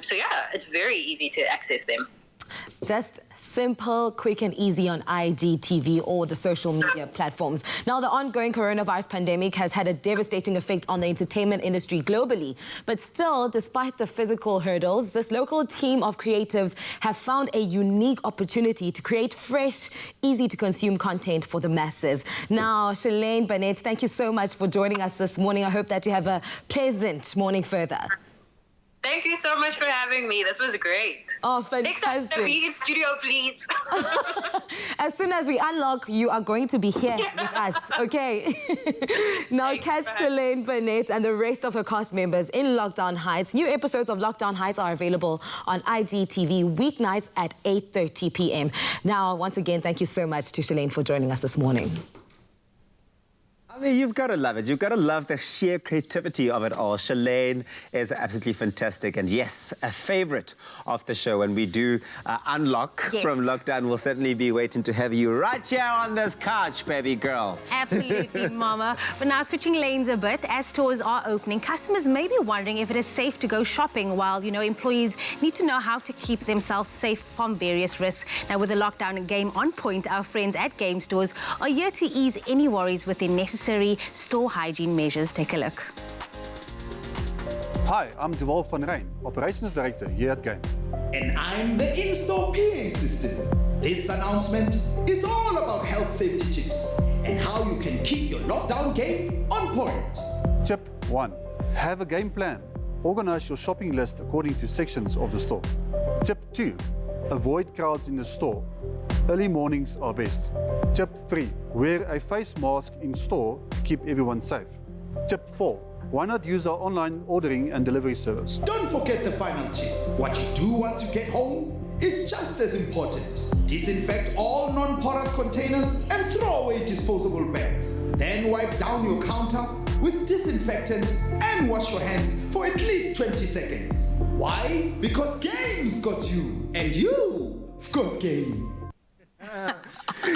So yeah, it's very easy to access them. Just simple, quick and easy on IGTV or the social media platforms. Now, the ongoing coronavirus pandemic has had a devastating effect on the entertainment industry globally. But still, despite the physical hurdles, this local team of creatives have found a unique opportunity to create fresh, easy-to-consume content for the masses. Now, Shalane Burnett, thank you so much for joining us this morning. I hope that you have a pleasant morning further. Thank you so much for having me. This was great. Oh, fantastic. Next time, be in studio, please. As soon as we unlock, you are going to be here with us, okay? Now, catch Shalane Burnett and the rest of her cast members in Lockdown Heights. New episodes of Lockdown Heights are available on IGTV weeknights at 8:30 p.m. Now, once again, thank you so much to Shalane for joining us this morning. I mean, you've got to love it. You've got to love the sheer creativity of it all. Shalane is absolutely fantastic. And yes, a favorite of the show. When we do unlock from lockdown, we'll certainly be waiting to have you right here on this couch, baby girl. Absolutely, Mama. But now switching lanes a bit, as stores are opening, customers may be wondering if it is safe to go shopping, while, you know, employees need to know how to keep themselves safe from various risks. Now, with the lockdown game on point, our friends at Game Stores are here to ease any worries with their necessary store hygiene measures. Take a look. Hi, I'm Deval van Rijn, Operations Director here at Game. And I'm the in-store PA system. This announcement is all about health safety tips and how you can keep your lockdown game on point. Tip 1. Have a game plan. Organize your shopping list according to sections of the store. Tip 2. Avoid crowds in the store. Early mornings are best. Tip 3. Wear a face mask in store to keep everyone safe. Tip 4. Why not use our online ordering and delivery service? Don't forget the final tip. What you do once you get home is just as important. Disinfect all non-porous containers and throw away disposable bags. Then wipe down your counter with disinfectant and wash your hands for at least 20 seconds. Why? Because Game's got you, and you've got Game.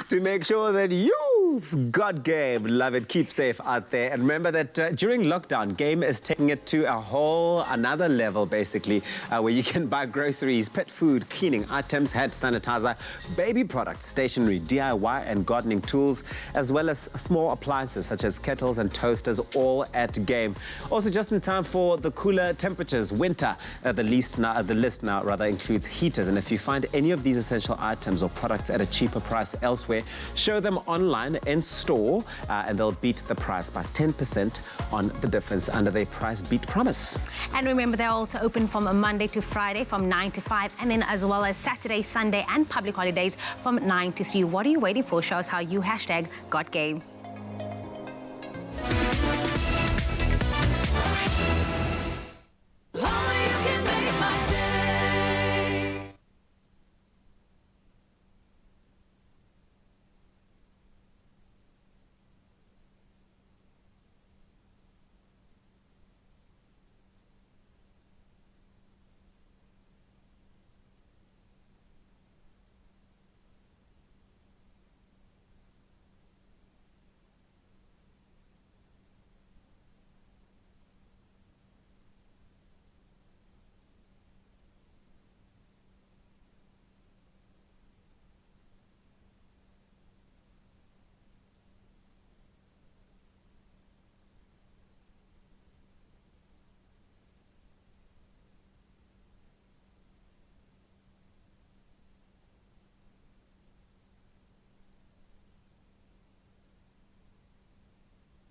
To make sure that you Woo! God Game, love it. Keep safe out there. And remember that during lockdown, Game is taking it to a whole another level, basically, where you can buy groceries, pet food, cleaning items, hand sanitizer, baby products, stationery, DIY and gardening tools, as well as small appliances such as kettles and toasters, all at Game. Also, just in time for the cooler temperatures, winter. The list now includes heaters. And if you find any of these essential items or products at a cheaper price elsewhere, show them online in store and they'll beat the price by 10% on the difference under their price beat promise. And remember, they're also open from Monday to Friday from 9 to 5, and then as well as Saturday, Sunday and public holidays from 9 to 3. What are you waiting for? Show us how you #GotGame.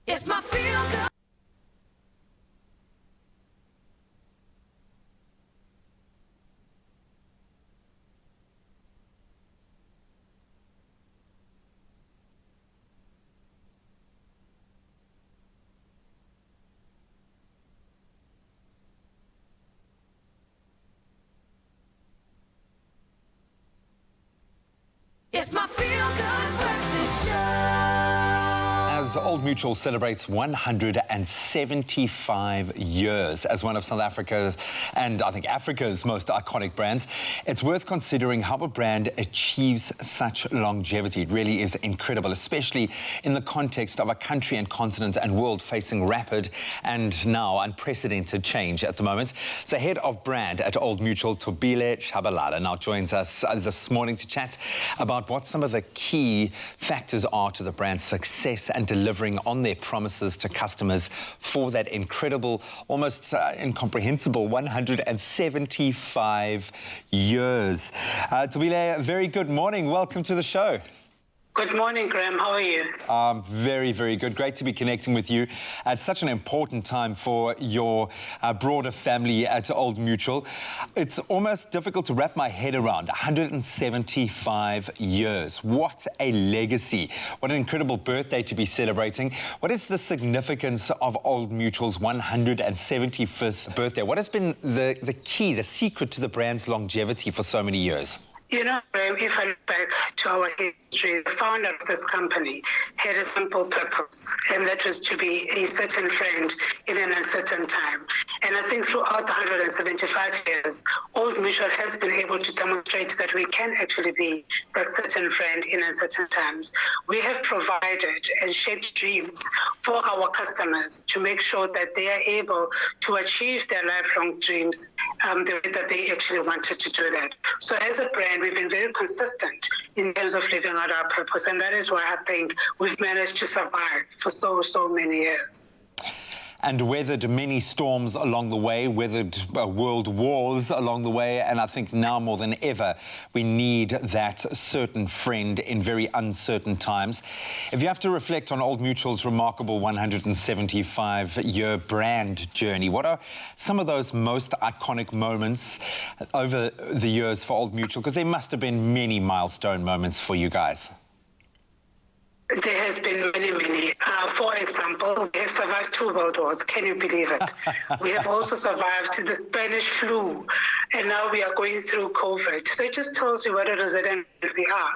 It's my feel good. It's my feel good breakfast show. As Old Mutual celebrates 175 years as one of South Africa's, and I think Africa's, most iconic brands, it's worth considering how a brand achieves such longevity. It really is incredible, especially in the context of a country and continent and world facing rapid and now unprecedented change at the moment. So head of brand at Old Mutual, Thobile Chabalala, now joins us this morning to chat about what some of the key factors are to the brand's success and delivering on their promises to customers for that incredible, almost incomprehensible 175 years. Thobile, very good morning. Welcome to the show. Good morning, Graham. How are you? Very, very good. Great to be connecting with you at such an important time for your broader family at Old Mutual. It's almost difficult to wrap my head around 175 years. What a legacy. What an incredible birthday to be celebrating. What is the significance of Old Mutual's 175th birthday? What has been the key, the secret to the brand's longevity for so many years? You know, if I look back to our history, the founder of this company had a simple purpose, and that was to be a certain friend in an uncertain time. And I think throughout the 175 years, Old Mutual has been able to demonstrate that we can actually be that certain friend in uncertain times. We have provided and shaped dreams for our customers to make sure that they are able to achieve their lifelong dreams the way that they actually wanted to do that. So as a brand, we've been very consistent in terms of living out our purpose, and that is why I think we've managed to survive for so many years. And weathered many storms along the way, weathered world wars along the way, and I think now more than ever, we need that certain friend in very uncertain times. If you have to reflect on Old Mutual's remarkable 175-year brand journey, what are some of those most iconic moments over the years for Old Mutual? Because there must have been many milestone moments for you guys. There has been many. For example, we have survived 2 world wars. Can you believe it? We have also survived the Spanish flu, and now we are going through COVID. So it just tells you what a resilient we are.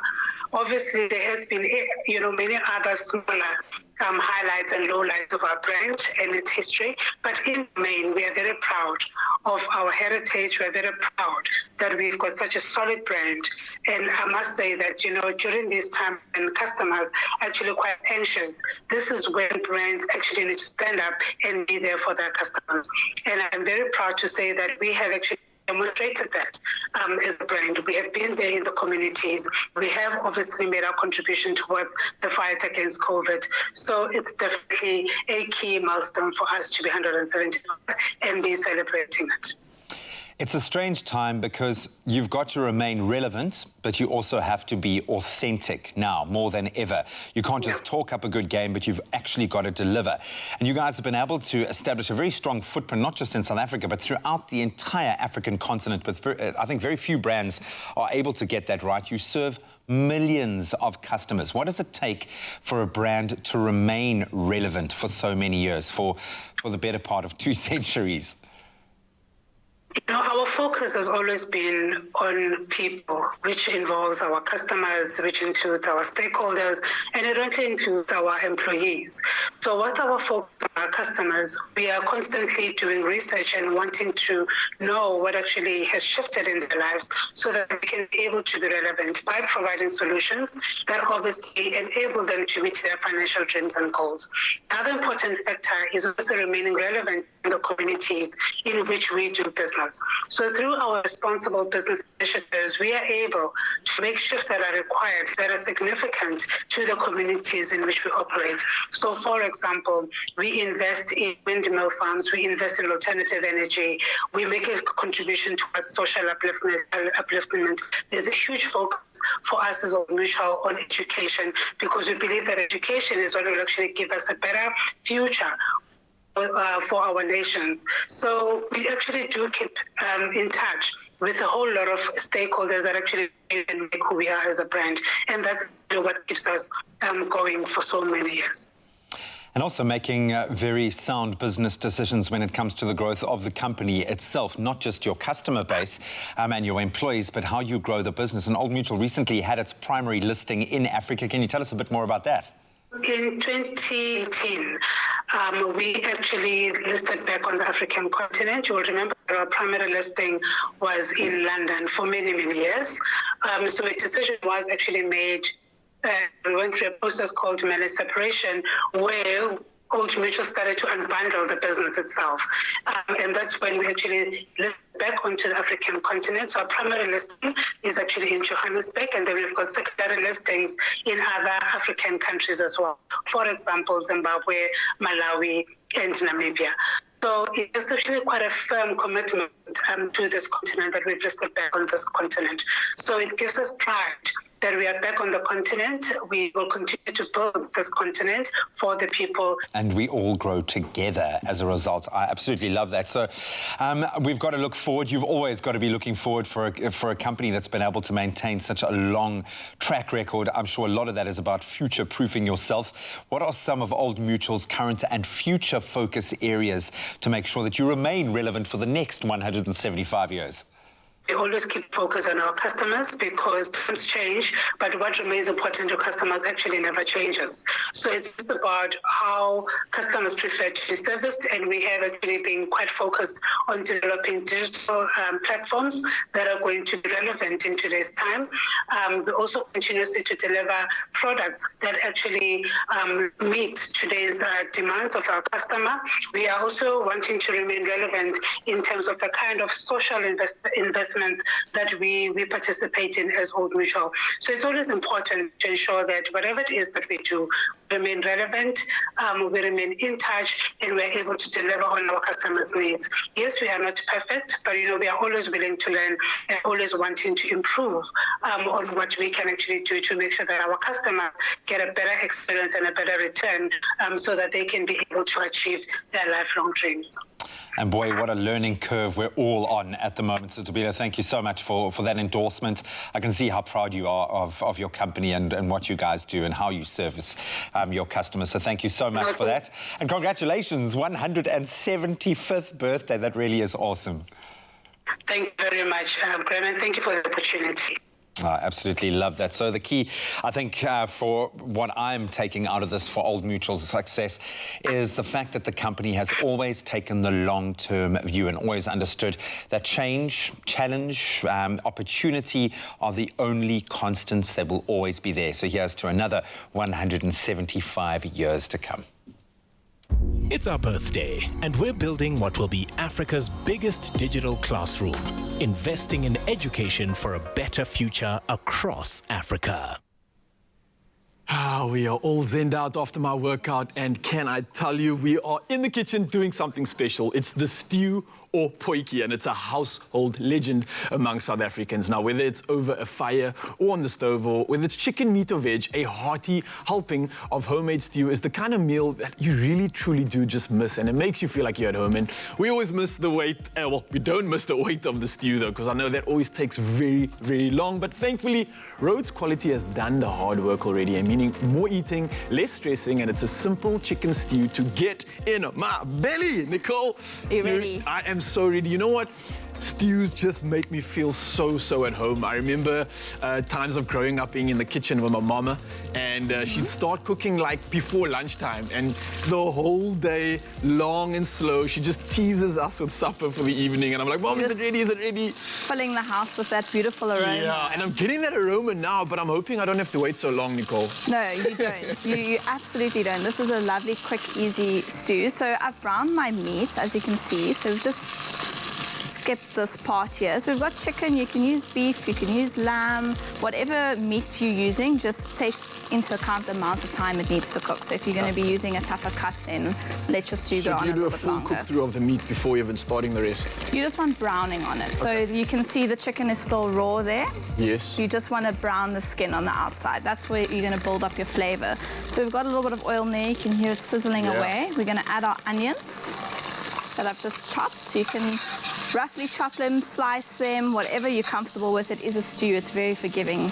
Obviously, there has been, many other smaller highlights and lowlights of our brand and its history. But in the main, we are very proud of our heritage. We are very proud that we've got such a solid brand. And I must say that, during this time when customers are actually quite anxious, this is when brands actually need to stand up and be there for their customers. And I'm very proud to say that we have actually demonstrated that as a brand. We have been there in the communities. We have obviously made our contribution towards the fight against COVID. So it's definitely a key milestone for us to be 175 and be celebrating it. It's a strange time because you've got to remain relevant, but you also have to be authentic now more than ever. You can't just talk up a good game, but you've actually got to deliver. And you guys have been able to establish a very strong footprint, not just in South Africa, but throughout the entire African continent. But I think very few brands are able to get that right. You serve millions of customers. What does it take for a brand to remain relevant for so many years, for the better part of 2 centuries? Our focus has always been on people, which involves our customers, which includes our stakeholders, and it also includes our employees. So with our focus on our customers, we are constantly doing research and wanting to know what actually has shifted in their lives so that we can be able to be relevant by providing solutions that obviously enable them to reach their financial dreams and goals. Another important factor is also remaining relevant in the communities in which we do business. So through our responsible business initiatives, we are able to make shifts that are required, that are significant to the communities in which we operate. So for example, we invest in windmill farms, we invest in alternative energy, we make a contribution towards social upliftment. There's a huge focus for us as Old Mutual on education, because we believe that education is what will actually give us a better future for our nations. So we actually do keep in touch with a whole lot of stakeholders that actually make who we are as a brand. And that's what keeps us going for so many years. And also making very sound business decisions when it comes to the growth of the company itself, not just your customer base and your employees, but how you grow the business. And Old Mutual recently had its primary listing in Africa. Can you tell us a bit more about that? In 2018, we actually listed back on the African continent. You will remember our primary listing was in London for many, many years. So a decision was actually made. We went through a process called managed separation, where Old Mutual started to unbundle the business itself. And that's when we actually listed back onto the African continent. So our primary listing is actually in Johannesburg, and then we've got secondary listings in other African countries as well. For example, Zimbabwe, Malawi, and Namibia. So it's actually quite a firm commitment to this continent that we've listed back on this continent. So it gives us pride that we are back on the continent. We will continue to build this continent for the people. And we all grow together as a result. I absolutely love that. So we've got to look forward. You've always got to be looking forward for a company that's been able to maintain such a long track record. I'm sure a lot of that is about future-proofing yourself. What are some of Old Mutual's current and future focus areas to make sure that you remain relevant for the next 175 years? We always keep focus on our customers because times change, but what remains important to customers actually never changes. So it's just about how customers prefer to be serviced, and we have actually been quite focused on developing digital platforms that are going to be relevant in today's time. We also continuously to deliver products that actually meet today's demands of our customer. We are also wanting to remain relevant in terms of the kind of social investment that we participate in as Old Mutual. So it's always important to ensure that whatever it is that we do, remain relevant, we remain in touch, and we're able to deliver on our customers' needs. Yes, we are not perfect, but we are always willing to learn and always wanting to improve on what we can actually do to make sure that our customers get a better experience and a better return so that they can be able to achieve their lifelong dreams. And boy, what a learning curve we're all on at the moment. So Tabitha, thank you so much for that endorsement. I can see how proud you are of your company and what you guys do and how you service your customers. So thank you so much for that. And congratulations, 175th birthday. That really is awesome. Thank you very much, Graham, and thank you for the opportunity. I absolutely love that. So the key, I think, for what I'm taking out of this for Old Mutual's success is the fact that the company has always taken the long-term view and always understood that change, challenge, opportunity are the only constants that will always be there. So here's to another 175 years to come. It's our birthday, and we're building what will be Africa's biggest digital classroom, investing in education for a better future across Africa. We are all zenned out after my workout, and can I tell you, we are in the kitchen doing something special. It's the stew or potjie, and it's a household legend among South Africans. Now, whether it's over a fire or on the stove, or whether it's chicken, meat or veg, a hearty helping of homemade stew is the kind of meal that you really, truly do just miss, and it makes you feel like you're at home. And we always miss the wait. Well, we don't miss the wait of the stew, though, because I know that always takes very, very long. But thankfully, Rhodes Quality has done the hard work already, and meaning more eating, less stressing, and it's a simple chicken stew to get in my belly. Nicole, you ready? I am so ready. You know what? Stews just make me feel so at home. I remember times of growing up being in the kitchen with my mama, and she'd start cooking like before lunchtime, and the whole day, long and slow, she just teases us with supper for the evening, and I'm like, Mom, is it ready? Is it ready? Filling the house with that beautiful aroma. Yeah, and I'm getting that aroma now, but I'm hoping I don't have to wait so long, Nicole. No, you don't. you absolutely don't. This is a lovely, quick, easy stew. So I've browned my meat, as you can see. So we've just skip this part here. So we've got chicken, you can use beef, you can use lamb, whatever meat you're using, just take into account the amount of time it needs to cook. So if you're going to be using a tougher cut, then let your stew go on a little bit longer. Should you do a full cook through of the meat before even starting the rest? You just want browning on it. So you can see the chicken is still raw there. Yes. You just want to brown the skin on the outside. That's where you're going to build up your flavor. So we've got a little bit of oil in there. You can hear it sizzling away. We're going to add our onions that I've just chopped. So you can roughly chop them, slice them, whatever you're comfortable with. It is a stew. It's very forgiving.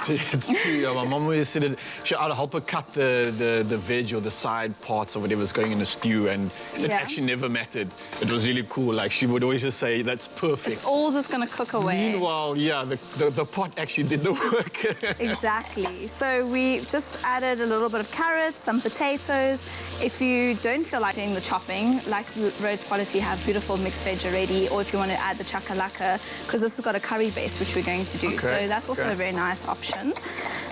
It's true. Yeah, my mom always said I'd help her cut the veg or the side parts or whatever's going in a stew, and it actually never mattered. It was really cool. Like, she would always just say, that's perfect. It's all just going to cook away. Meanwhile, yeah, the pot actually did the work. Exactly. So we just added a little bit of carrots, some potatoes. If you don't feel like doing the chopping, like Rhodes Quality have beautiful mixed veg already, or if you want to add the chakalaka, because this has got a curry base, which we're going to do. So that's also a very nice option.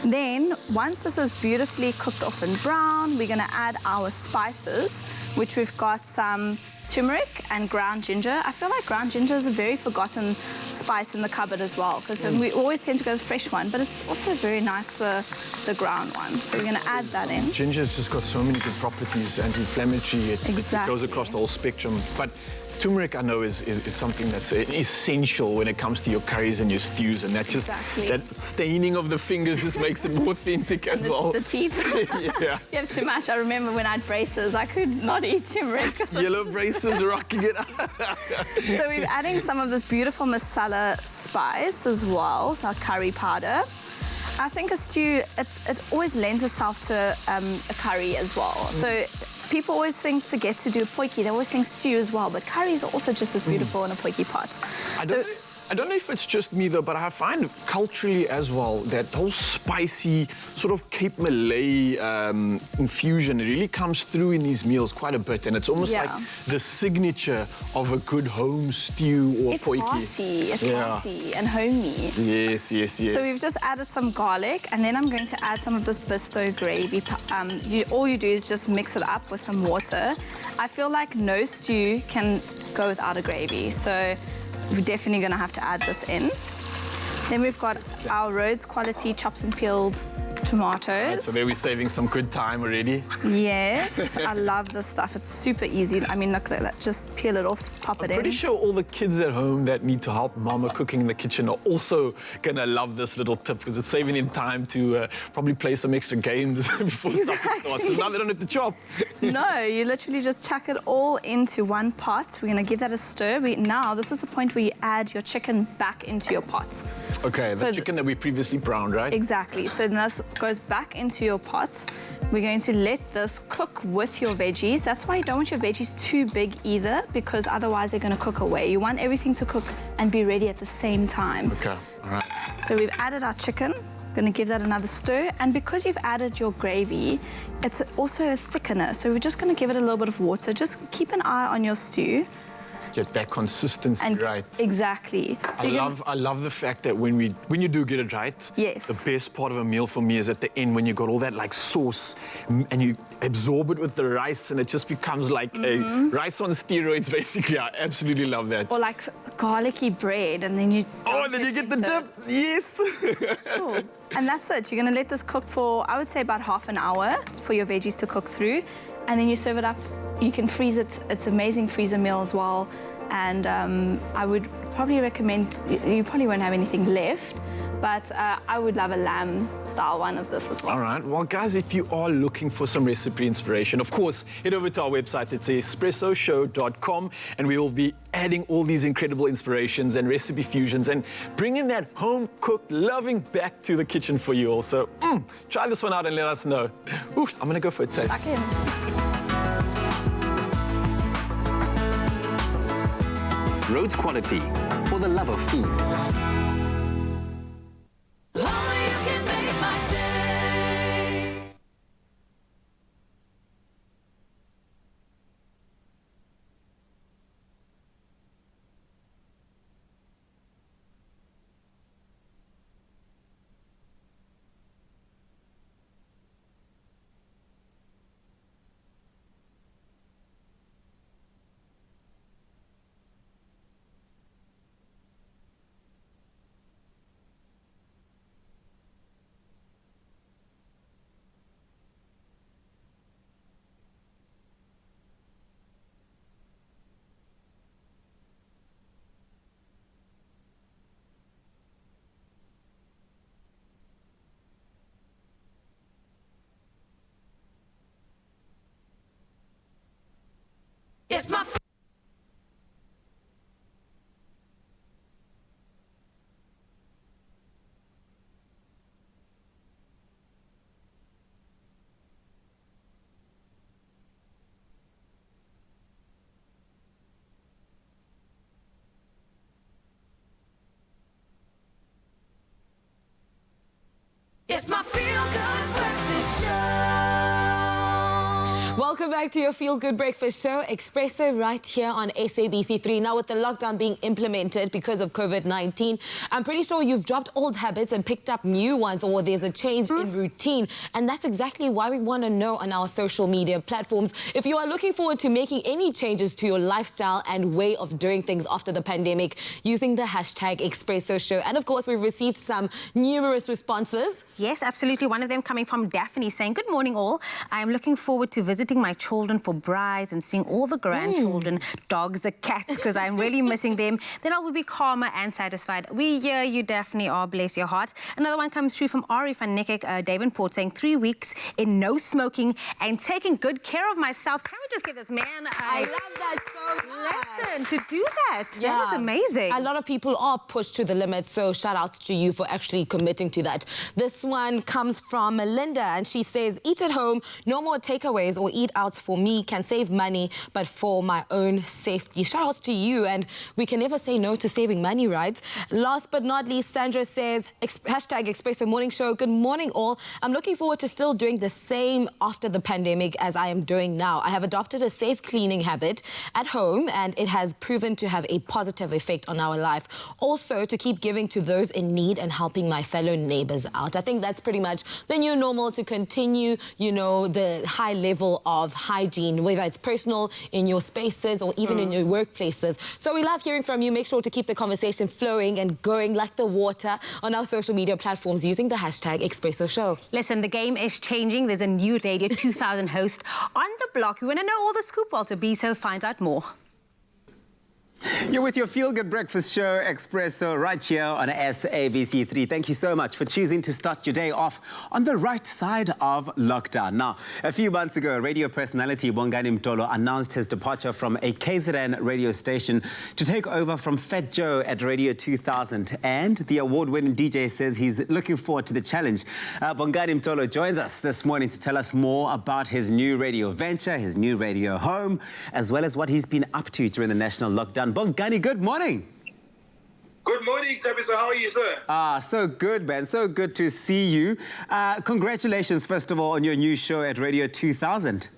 Then, once this is beautifully cooked off and brown, we're going to add our spices, which we've got some turmeric and ground ginger. I feel like ground ginger is a very forgotten spice in the cupboard as well, because we always tend to go with the fresh one, but it's also very nice for the ground one. So we're going to add that in. Ginger's just got so many good properties, anti-inflammatory, it goes across the whole spectrum. But turmeric, I know, is something that's essential when it comes to your curries and your stews, and that just that staining of the fingers just makes it more authentic as well. The teeth. Yeah. You have too much. I remember when I had braces, I could not eat turmeric. Yellow braces rocking it. So we're adding some of this beautiful masala spice as well, so our curry powder. I think a stew, it always lends itself to a curry as well. So people always forget to do a potjie. They always think stew as well, but curry is also just as beautiful in a potjie pot. I don't know if it's just me, though, but I find culturally as well that whole spicy sort of Cape Malay infusion really comes through in these meals quite a bit, and it's almost like the signature of a good home stew or potjie. It's hearty and homey. Yes. So we've just added some garlic, and then I'm going to add some of this Bisto gravy. All you do is just mix it up with some water. I feel like no stew can go without a gravy, so we're definitely going to have to add this in. Then we've got our Rhodes Quality chopped and peeled tomatoes. Right, so there we're saving some good time already. Yes, I love this stuff. It's super easy. I mean, look at that. Just peel it off, pop it in. I'm pretty sure all the kids at home that need to help mama cooking in the kitchen are also going to love this little tip, because it's saving them time to probably play some extra games before supper starts, because now they don't have to chop. No, you literally just chuck it all into one pot. We're going to give that a stir. Now, this is the point where you add your chicken back into your pot. Okay, the chicken that we previously browned, right? Exactly. So this goes back into your pot. We're going to let this cook with your veggies. That's why you don't want your veggies too big either, because otherwise they're going to cook away. You want everything to cook and be ready at the same time. Okay, all right. So we've added our chicken. Going to give that another stir, and because you've added your gravy, it's also a thickener, so we're just going to give it a little bit of water. Just keep an eye on your stew. Get that consistency right. Exactly. So I love the fact that when you do get it right, yes, the best part of a meal for me is at the end when you got all that like sauce and you absorb it with the rice and it just becomes like a rice on steroids basically. I absolutely love that. Or like garlicky bread, and then you then you get the dip. Yes. Cool. And that's it. You're going to let this cook for, I would say, about half an hour for your veggies to cook through, and then you serve it up. You can freeze it. It's an amazing freezer meal as well. And I would probably recommend, you probably won't have anything left, but I would love a lamb-style one of this as well. All right. Well, guys, if you are looking for some recipe inspiration, of course, head over to our website. It's expressoshow.com, and we will be adding all these incredible inspirations and recipe fusions and bringing that home-cooked loving back to the kitchen for you all. So try this one out and let us know. Ooh, I'm going to go for a taste. Suck in. Rhodes Quality, for the love of food. It's my feel-good breakfast show. Welcome back to your Feel Good Breakfast Show, Expresso, right here on SABC3. Now, with the lockdown being implemented because of COVID-19, I'm pretty sure you've dropped old habits and picked up new ones, or there's a change in routine. And that's exactly why we want to know on our social media platforms. If you are looking forward to making any changes to your lifestyle and way of doing things after the pandemic, using the hashtag Expresso Show. And of course, we've received some numerous responses. Yes, absolutely. One of them coming from Daphne saying, "Good morning, all. I am looking forward to visiting my children for brides and seeing all the grandchildren, dogs, the cats, because I'm really missing them. Then I will be calmer and satisfied." We hear you, Daphne. Oh, bless your heart. Another one comes through from Ari van Nikek, Davenport, saying 3 weeks in no smoking and taking good care of myself. Can we just give this man I love that so much. lesson to do that? Yeah. That is amazing. A lot of people are pushed to the limit, so shout outs to you for actually committing to that. This one comes from Melinda, and she says, "Eat at home, no more takeaways or eat outs for me, can save money, but for my own safety." Shout outs to you, and we can never say no to saving money, right? Last but not least, Sandra says, hashtag Expresso Morning Show, "Good morning, all. I'm looking forward to still doing the same after the pandemic as I am doing now. I have adopted a safe cleaning habit at home, and it has proven to have a positive effect on our life. Also, to keep giving to those in need and helping my fellow neighbors out." I think that's pretty much the new normal, to continue, you know, the high level of hygiene, whether it's personal, in your spaces, or even in your workplaces. So we love hearing from you. Make sure to keep the conversation flowing and going like the water on our social media platforms using the hashtag Expresso Show. Listen, the game is changing. There's a new Radio 2000 host on the block. We want to know all the scoop. Walter Biso finds out more. You're with your feel-good breakfast show, Expresso, right here on SABC3. Thank you so much for choosing to start your day off on the right side of lockdown. Now, a few months ago, radio personality Bongani Mtolo announced his departure from a KZN radio station to take over from Fat Joe at Radio 2000. And the award-winning DJ says he's looking forward to the challenge. Bongani Mtolo joins us this morning to tell us more about his new radio venture, his new radio home, as well as what he's been up to during the national lockdown. Bongani, good morning. Good morning, Tabiso. How are you, sir? So good, man. So good to see you. Congratulations, first of all, on your new show at Radio 2000.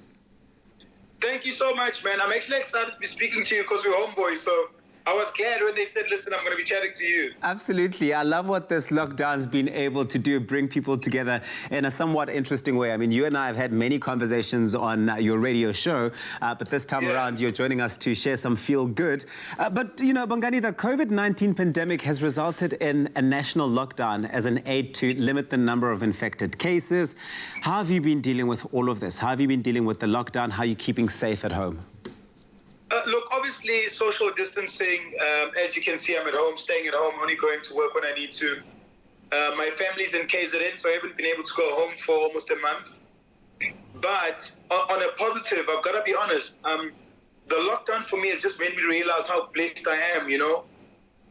Thank you so much, man. I'm actually excited to be speaking to you because we're homeboys, so I was glad when they said, listen, I'm going to be chatting to you. Absolutely. I love what this lockdown's been able to do, bring people together in a somewhat interesting way. I mean, you and I have had many conversations on your radio show, but this time around, you're joining us to share some feel good. But, you know, Bongani, the COVID-19 pandemic has resulted in a national lockdown as an aid to limit the number of infected cases. How have you been dealing with all of this? How have you been dealing with the lockdown? How are you keeping safe at home? Look, obviously, social distancing, as you can see, I'm at home, staying at home, only going to work when I need to. My family's in KZN, so I haven't been able to go home for almost a month. But on a positive, I've got to be honest, the lockdown for me has just made me realize how blessed I am, you know.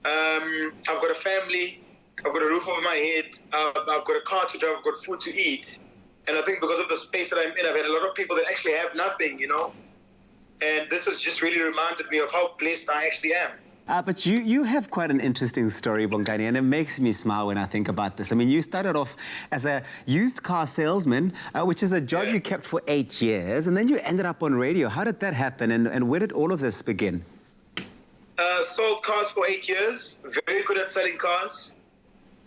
I've got a family, I've got a roof over my head, I've got a car to drive, I've got food to eat. And I think because of the space that I'm in, I've had a lot of people that actually have nothing, you know. And this has just really reminded me of how blessed I actually am. But you have quite an interesting story, Bongani, and it makes me smile when I think about this. I mean, you started off as a used car salesman, which is a job you kept for 8 years, and then you ended up on radio. How did that happen, and where did all of this begin? Sold cars for 8 years, very good at selling cars.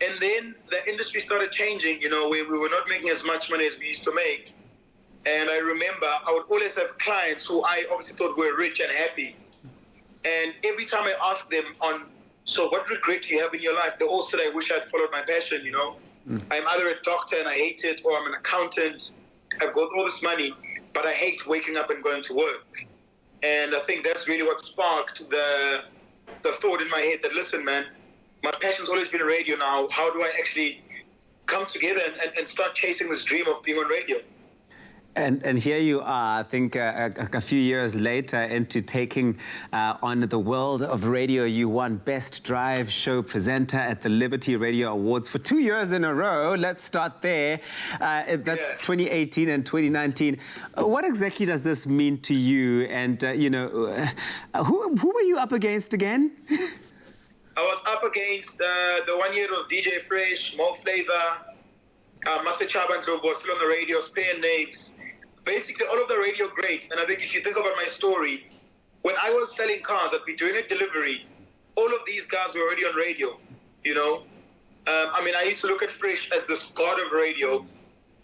And then the industry started changing, you know, we were not making as much money as we used to make. And I remember I would always have clients who I obviously thought were rich and happy. And every time I asked them so what regret do you have in your life? They all said, I wish I'd followed my passion, you know. I'm either a doctor and I hate it, or I'm an accountant. I've got all this money, but I hate waking up and going to work. And I think that's really what sparked the thought in my head that, listen, man, my passion's always been radio now. How do I actually come together and start chasing this dream of being on radio? And here you are, I think, a few years later into taking on the world of radio. You won Best Drive Show Presenter at the Liberty Radio Awards for 2 years in a row. Let's start there. That's 2018 and 2019. What exactly does this mean to you? And, you know, who were you up against again? I was up against, the 1 year it was DJ Fresh, Mo Flavor, Master Chabanto was still on the radio, Spare Names. Basically, all of the radio greats. And I think if you think about my story, when I was selling cars, I'd be doing a delivery. All of these guys were already on radio, you know. I mean, I used to look at Fresh as this god of radio.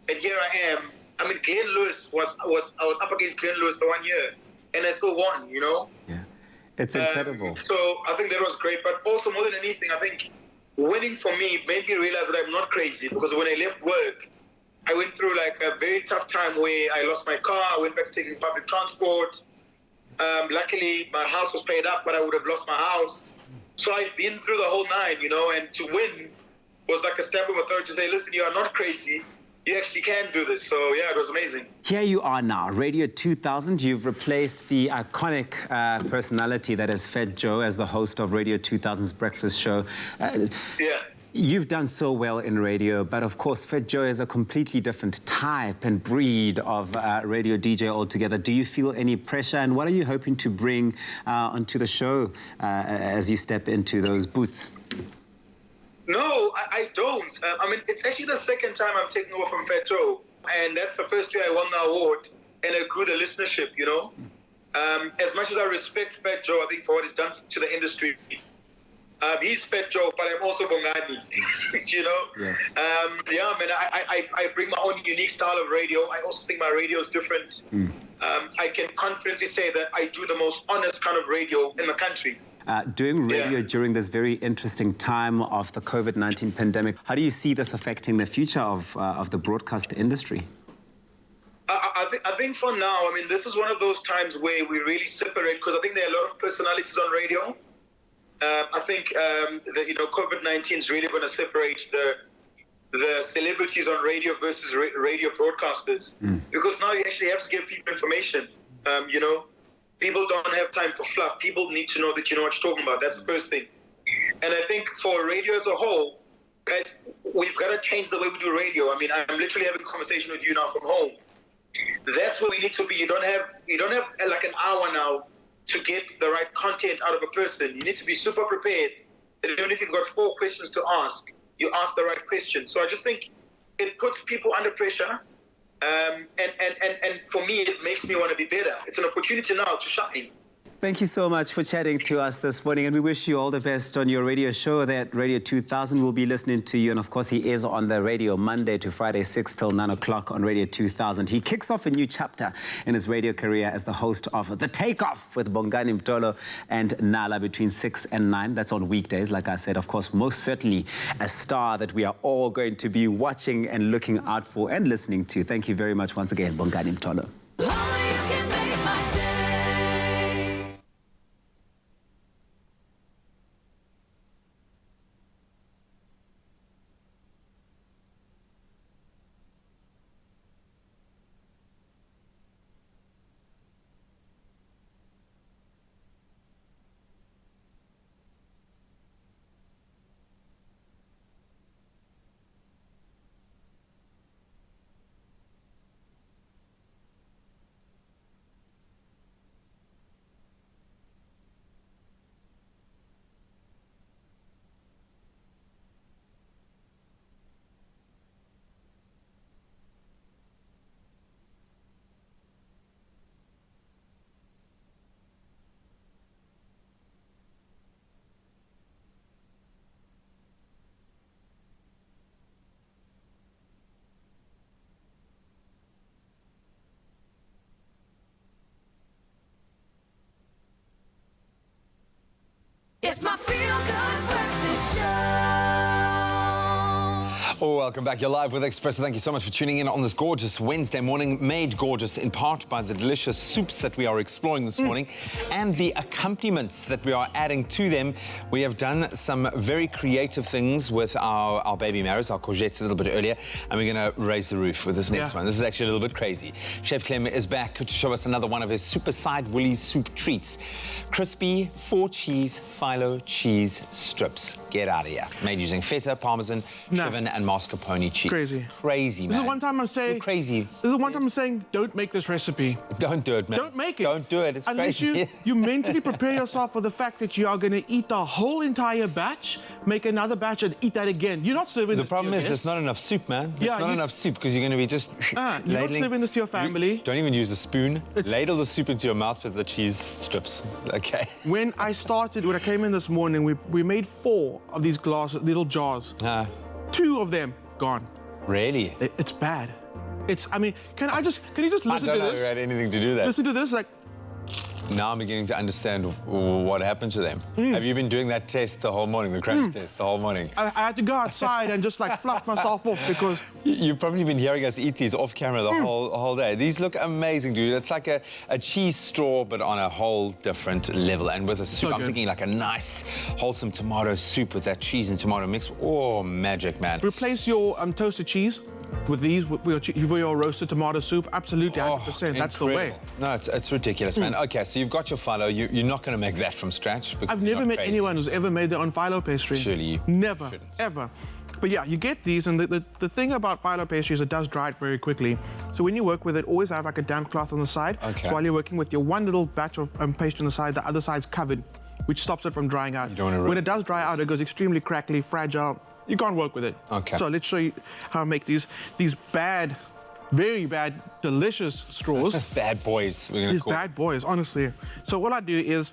And here I am. I mean, Glenn Lewis I was up against Glenn Lewis the 1 year. And I still won, you know. Yeah, it's incredible. So I think that was great. But also, more than anything, I think winning for me made me realize that I'm not crazy. Because when I left work, I went through like a very tough time where I lost my car. I went back to taking public transport. Luckily, my house was paid up, but I would have lost my house. So I've been through the whole nine, you know, and to win was like a stamp of authority to say, listen, you are not crazy. You actually can do this. So, yeah, it was amazing. Here you are now, Radio 2000. You've replaced the iconic personality that is Fat Joe as the host of Radio 2000's breakfast show. Yeah. You've done so well in radio, but of course, Fat Joe is a completely different type and breed of radio DJ altogether. Do you feel any pressure, and what are you hoping to bring onto the show as you step into those boots? No, I don't. I mean, it's actually the second time I'm taking over from Fat Joe, and that's the first year I won the award, and I grew the listenership, you know. As much as I respect Fat Joe, I think for what he's done to the industry, he's Fat Joe, but I'm also Bongani, you know? Yes. Yeah, man, I bring my own unique style of radio. I also think my radio is different. I can confidently say that I do the most honest kind of radio in the country. Doing radio during this very interesting time of the COVID-19 pandemic, how do you see this affecting the future of the broadcast industry? I think for now, I mean, this is one of those times where we really separate, because I think there are a lot of personalities on radio, I think that, you know, COVID-19 is really going to separate the celebrities on radio versus radio broadcasters, because now you actually have to give people information. You know, people don't have time for fluff. People need to know that you know what you're talking about. That's the first thing. And I think for radio as a whole, guys, we've got to change the way we do radio. I mean, I'm literally having a conversation with you now from home. That's where we need to be. You don't have like an hour now to get the right content out of a person. You need to be super prepared. And even if you've got 4 questions to ask, you ask the right question. So I just think it puts people under pressure. And for me, it makes me want to be better. It's an opportunity now to shine. Thank you so much for chatting to us this morning, and we wish you all the best on your radio show. That Radio 2000 will be listening to you, and of course he is on the radio Monday to Friday, 6 till 9 o'clock on Radio 2000. He kicks off a new chapter in his radio career as the host of The Takeoff with Bongani Phyllo and Nala between 6 and 9. That's on weekdays, like I said. Of course, most certainly a star that we are all going to be watching and looking out for and listening to. Thank you very much once again, Bongani Phyllo. It's my feel-good breakfast show. Oh, welcome back. You're live with Expresso. Thank you so much for tuning in on this gorgeous Wednesday morning, made gorgeous in part by the delicious soups that we are exploring this morning and the accompaniments that we are adding to them. We have done some very creative things with our baby marrows, our courgettes a little bit earlier, and we're going to raise the roof with this next one. This is actually a little bit crazy. Chef Clem is back to show us another one of his super side Woolies soup treats. Crispy 4-cheese phyllo cheese strips. Get out of here. Made using feta, parmesan, chiven, and mascarpone cheese. Crazy, man. This is one time I'm saying... You're crazy. This is one time I'm saying, don't make this recipe. Don't do it, man. Don't make it. Don't do it. It's Unless crazy. you mentally prepare yourself for the fact that you are going to eat the whole entire batch, make another batch, and eat that again. You're not serving this to your The problem is guests. there's not enough soup, man. There's not enough soup because you're going to be just You're not ladling. serving this to your family. Don't even use a spoon. Ladle the soup into your mouth with the cheese strips. Okay. When I came in this morning, we made 4 of these little jars. 2 of them gone. Really? It's bad. I mean, can you just listen to this? I don't know if it had anything to do with that. Listen to this, like... Now I'm beginning to understand what happened to them. Have you been doing that test the whole morning, the crunch test the whole morning? I had to go outside and just like fluff myself off because... You've probably been hearing us eat these off camera the whole day. These look amazing, dude. It's like a cheese straw, but on a whole different level. And with a soup, I'm thinking like a nice, wholesome tomato soup with that cheese and tomato mix. Oh, magic, man. Replace your toasted cheese with these, for your roasted tomato soup. Absolutely, 100%. That's the way. No, it's ridiculous, man. Okay, so you've got your phyllo. You're not going to make that from scratch. I've never met anyone who's ever made their own phyllo pastry. Surely you never, ever. But yeah, you get these, and the thing about phyllo pastry is it does dry it very quickly. So when you work with it, always have like a damp cloth on the side. Okay. So while you're working with your one little batch of pastry on the side, the other side's covered, which stops it from drying out. You don't want to when it does dry out, it goes extremely crackly, fragile. You can't work with it. Okay. So let's show you how I make these bad, very bad, delicious straws. Bad boys, we're going to call These bad boys, honestly. So what I do is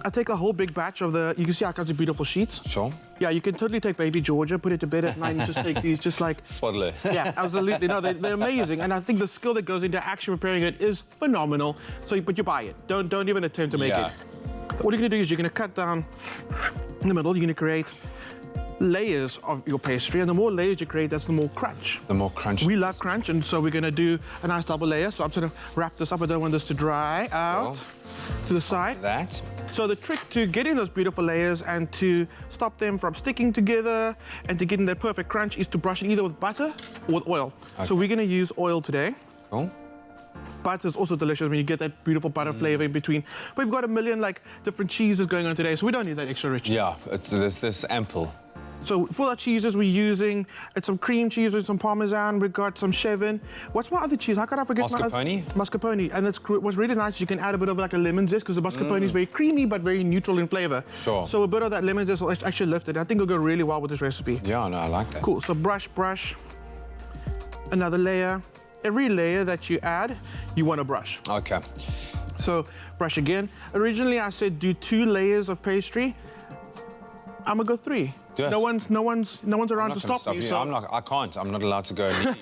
I take a whole big batch of you can see how it comes in beautiful sheets. Sure. Yeah, you can totally take baby Georgia, put it to bed at night and just take these just like... Swaddler. Yeah, absolutely. No, they're amazing. And I think the skill that goes into actually preparing it is phenomenal. But you buy it. Don't even attempt to make it. What you're going to do is you're going to cut down in the middle. You're going to create layers of your pastry, and the more layers you create, that's the more crunch. The more crunch. We love crunch, and so we're going to do a nice double layer. So I'm going to wrap this up. I don't want this to dry out to the side. So the trick to getting those beautiful layers and to stop them from sticking together and to getting that perfect crunch is to brush it either with butter or with oil. Okay. So we're going to use oil today. Cool. Butter is also delicious when you get that beautiful butter flavor in between. But we've got a million different cheeses going on today, so we don't need that extra rich. Yeah, there's ample. So for our cheeses, we're using some cream cheese with some Parmesan. We've got some Chevin. What's my other cheese? How can I forget Mascarpone? Mascarpone. And what's really nice is you can add a bit of like a lemon zest because the mascarpone is very creamy but very neutral in flavor. Sure. So a bit of that lemon zest will actually lift it. I think it'll go really well with this recipe. Yeah, no, I like that. Cool. So brush. Another layer. Every layer that you add, you want to brush. Okay. So brush again. Originally, I said do 2 layers of pastry. I'm gonna go 3. No one's around to stop me. So I can't. I'm not allowed to go. I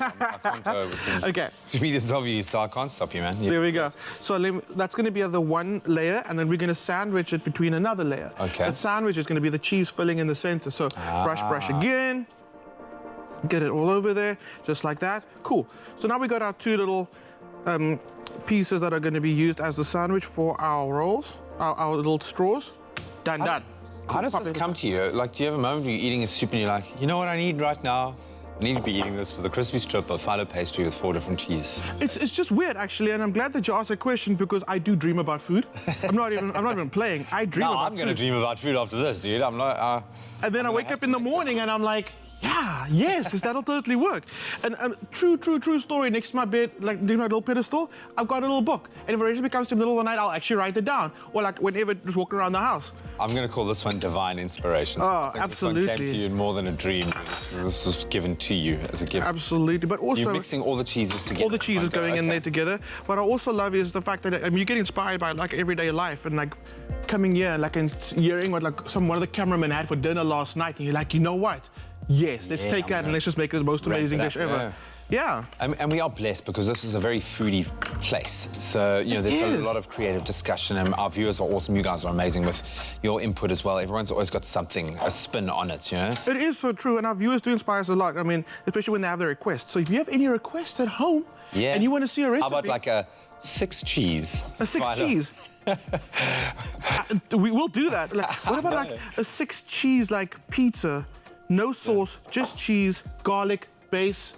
can't go within 2 meters of you, so I can't stop you, man. There we go. So that's going to be the 1 layer, and then we're going to sandwich it between another layer. Okay. That sandwich is going to be the cheese filling in the center. So brush again. Get it all over there, just like that. Cool. So now we got our 2 little pieces that are going to be used as the sandwich for our rolls, our little straws. Done. How does this come to you? Like, do you have a moment where you're eating a soup and you're like, you know what I need right now? I need to be eating this with a crispy strip of phyllo pastry with 4 different cheeses. It's just weird, actually, and I'm glad that you asked that question because I do dream about food. I'm not even playing. I dream about food. I'm going to dream about food after this, dude. I'm not. And then I wake up in the morning and I'm like, yeah, yes, that'll totally work. And true story, next to my bed, like doing my little pedestal, I've got a little book. And if a recipe comes to the middle of the night, I'll actually write it down. Or like whenever just walking around the house. I'm going to call this one divine inspiration. Oh, I think absolutely. This one came to you in more than a dream. This was given to you as a gift. Absolutely, but also... You're mixing all the cheeses together. All the cheeses going in there together. What I also love is the fact that you get inspired by like everyday life and like coming here like and hearing what like one of the cameramen had for dinner last night and you're like, you know what? Yes, let's take that and let's just make it the most amazing dish ever. Yeah. And we are blessed because this is a very foodie place. So, you know, there's a lot of creative discussion and our viewers are awesome. You guys are amazing with your input as well. Everyone's always got something, a spin on it, you know? It is so true, and our viewers do inspire us a lot. I mean, especially when they have their requests. So if you have any requests at home and you want to see a recipe... How about like a 6 cheese? A 6 cheese? We will do that. Like, what about like a 6 cheese like pizza? No sauce, just cheese, garlic, base.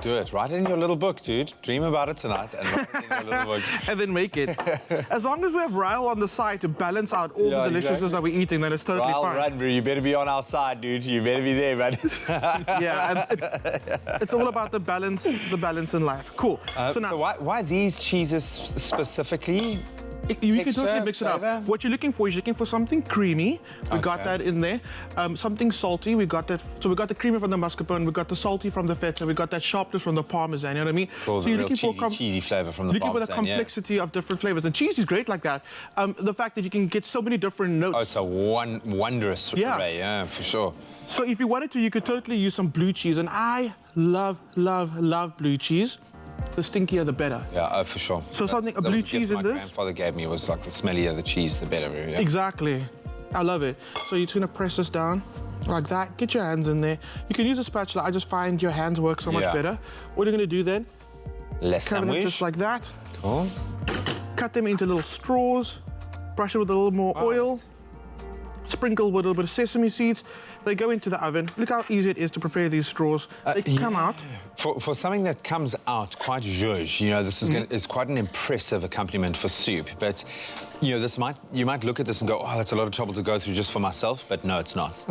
Do it. Write it in your little book, dude. Dream about it tonight and write it in your little book. And then make it. As long as we have Ryle on the side to balance out all the deliciousness that we're eating, then it's totally fine. Ryle Radbury, you better be on our side, dude. You better be there, man. Yeah, and it's all about the balance in life. Cool. So why these cheeses specifically? You can totally mix it up. What you're looking for is something creamy. We got that in there. Something salty. We got that. So we got the creamy from the mascarpone. We got the salty from the feta. We got that sharpness from the Parmesan. You know what I mean? Cool, so you're looking for cheesy flavor from the Parmesan. Looking for the complexity of different flavors, and cheese is great like that. The fact that you can get so many different notes. Oh, it's a wondrous array. Yeah, for sure. So if you wanted to, you could totally use some blue cheese, and I love blue cheese. The stinkier, the better. Yeah, for sure. So a blue cheese in this? My grandfather gave me was like the smellier the cheese, the better. Yeah. Exactly. I love it. So you're just gonna press this down like that. Get your hands in there. You can use a spatula. I just find your hands work so much better. What you're gonna do then? Cover them just like that. Cool. Cut them into little straws. Brush it with a little more oil. Sprinkle with a little bit of sesame seeds. They go into the oven. Look how easy it is to prepare these straws. They come out. For something that comes out quite zhuzh, you know, this is quite an impressive accompaniment for soup. But, you know, you might look at this and go, oh, that's a lot of trouble to go through just for myself. But no, it's not.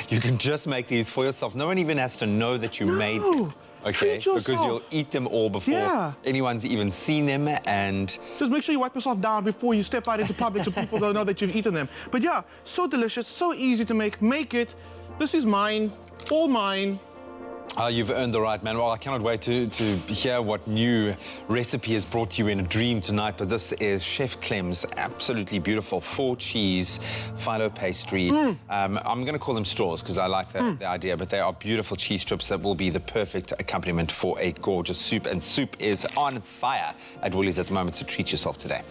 You can just make these for yourself. No one even has to know that you made them. Okay, because you'll eat them all before anyone's even seen them, and just make sure you wipe yourself down before you step out into public so people don't know that you've eaten them. But yeah, so delicious, so easy to make. Make it. This is mine, all mine. You've earned the right, man. Well, I cannot wait to hear what new recipe has brought you in a dream tonight. But this is Chef Clem's absolutely beautiful 4-cheese phyllo pastry. I'm going to call them straws because I like the idea, but they are beautiful cheese strips that will be the perfect accompaniment for a gorgeous soup. And soup is on fire at Woolies at the moment, so treat yourself today.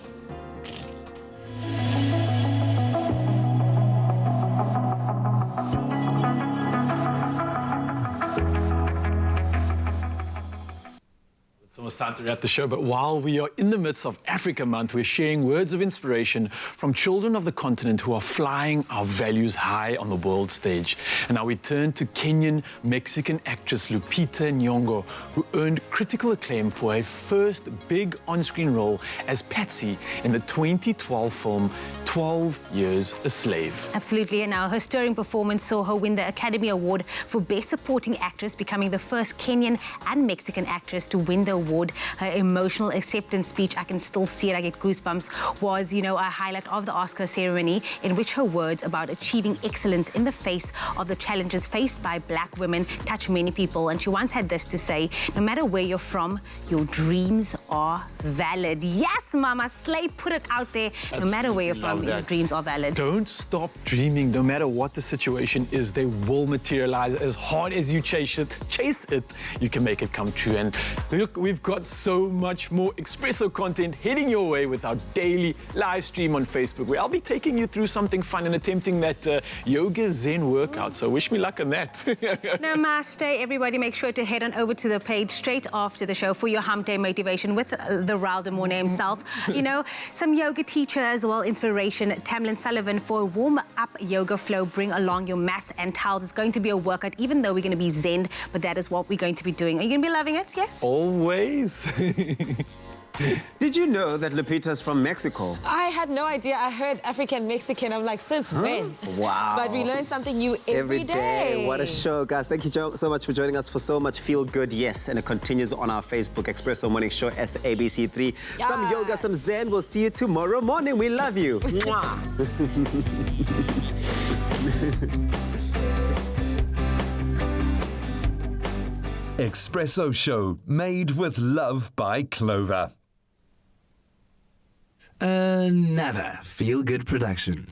almost time to wrap the show, but while we are in the midst of Africa Month, we're sharing words of inspiration from children of the continent who are flying our values high on the world stage. And now we turn to Kenyan Mexican actress Lupita Nyong'o, who earned critical acclaim for her first big on-screen role as Patsy in the 2012 film 12 Years a Slave. Absolutely, and now her stirring performance saw her win the Academy Award for Best Supporting Actress, becoming the first Kenyan and Mexican actress to win the award. Her emotional acceptance speech, I can still see it, I get goosebumps, was, a highlight of the Oscar ceremony, in which her words about achieving excellence in the face of the challenges faced by Black women touch many people. And she once had this to say: no matter where you're from, your dreams are valid. Yes, Mama Slay, put it out there. No matter where you're from, your dreams are valid. Don't stop dreaming. No matter what the situation is, they will materialize. As hard as you chase it, you can make it come true. And look, we've got so much more Expresso content heading your way with our daily live stream on Facebook, where I'll be taking you through something fun and attempting that yoga zen workout. So wish me luck on that. Namaste, everybody. Make sure to head on over to the page straight after the show for your hump day motivation with the Raul de Mornay himself. Some yoga teacher as well, inspiration. Tamlin Sullivan for a warm-up yoga flow. Bring along your mats and towels. It's going to be a workout, even though we're going to be zen, but that is what we're going to be doing. Are you going to be loving it? Yes? Always. Did you know that Lupita's from Mexico? I had no idea. I heard African Mexican. I'm like, since when? Wow. But we learn something new every day. What a show, guys. Thank you so much for joining us for so much feel good. Yes, and it continues on our Facebook, Expresso Morning Show, SABC3. Yes. Some yoga, some zen. We'll see you tomorrow morning. We love you. Mwah. Expresso Show, made with love by Clover. Another feel-good production.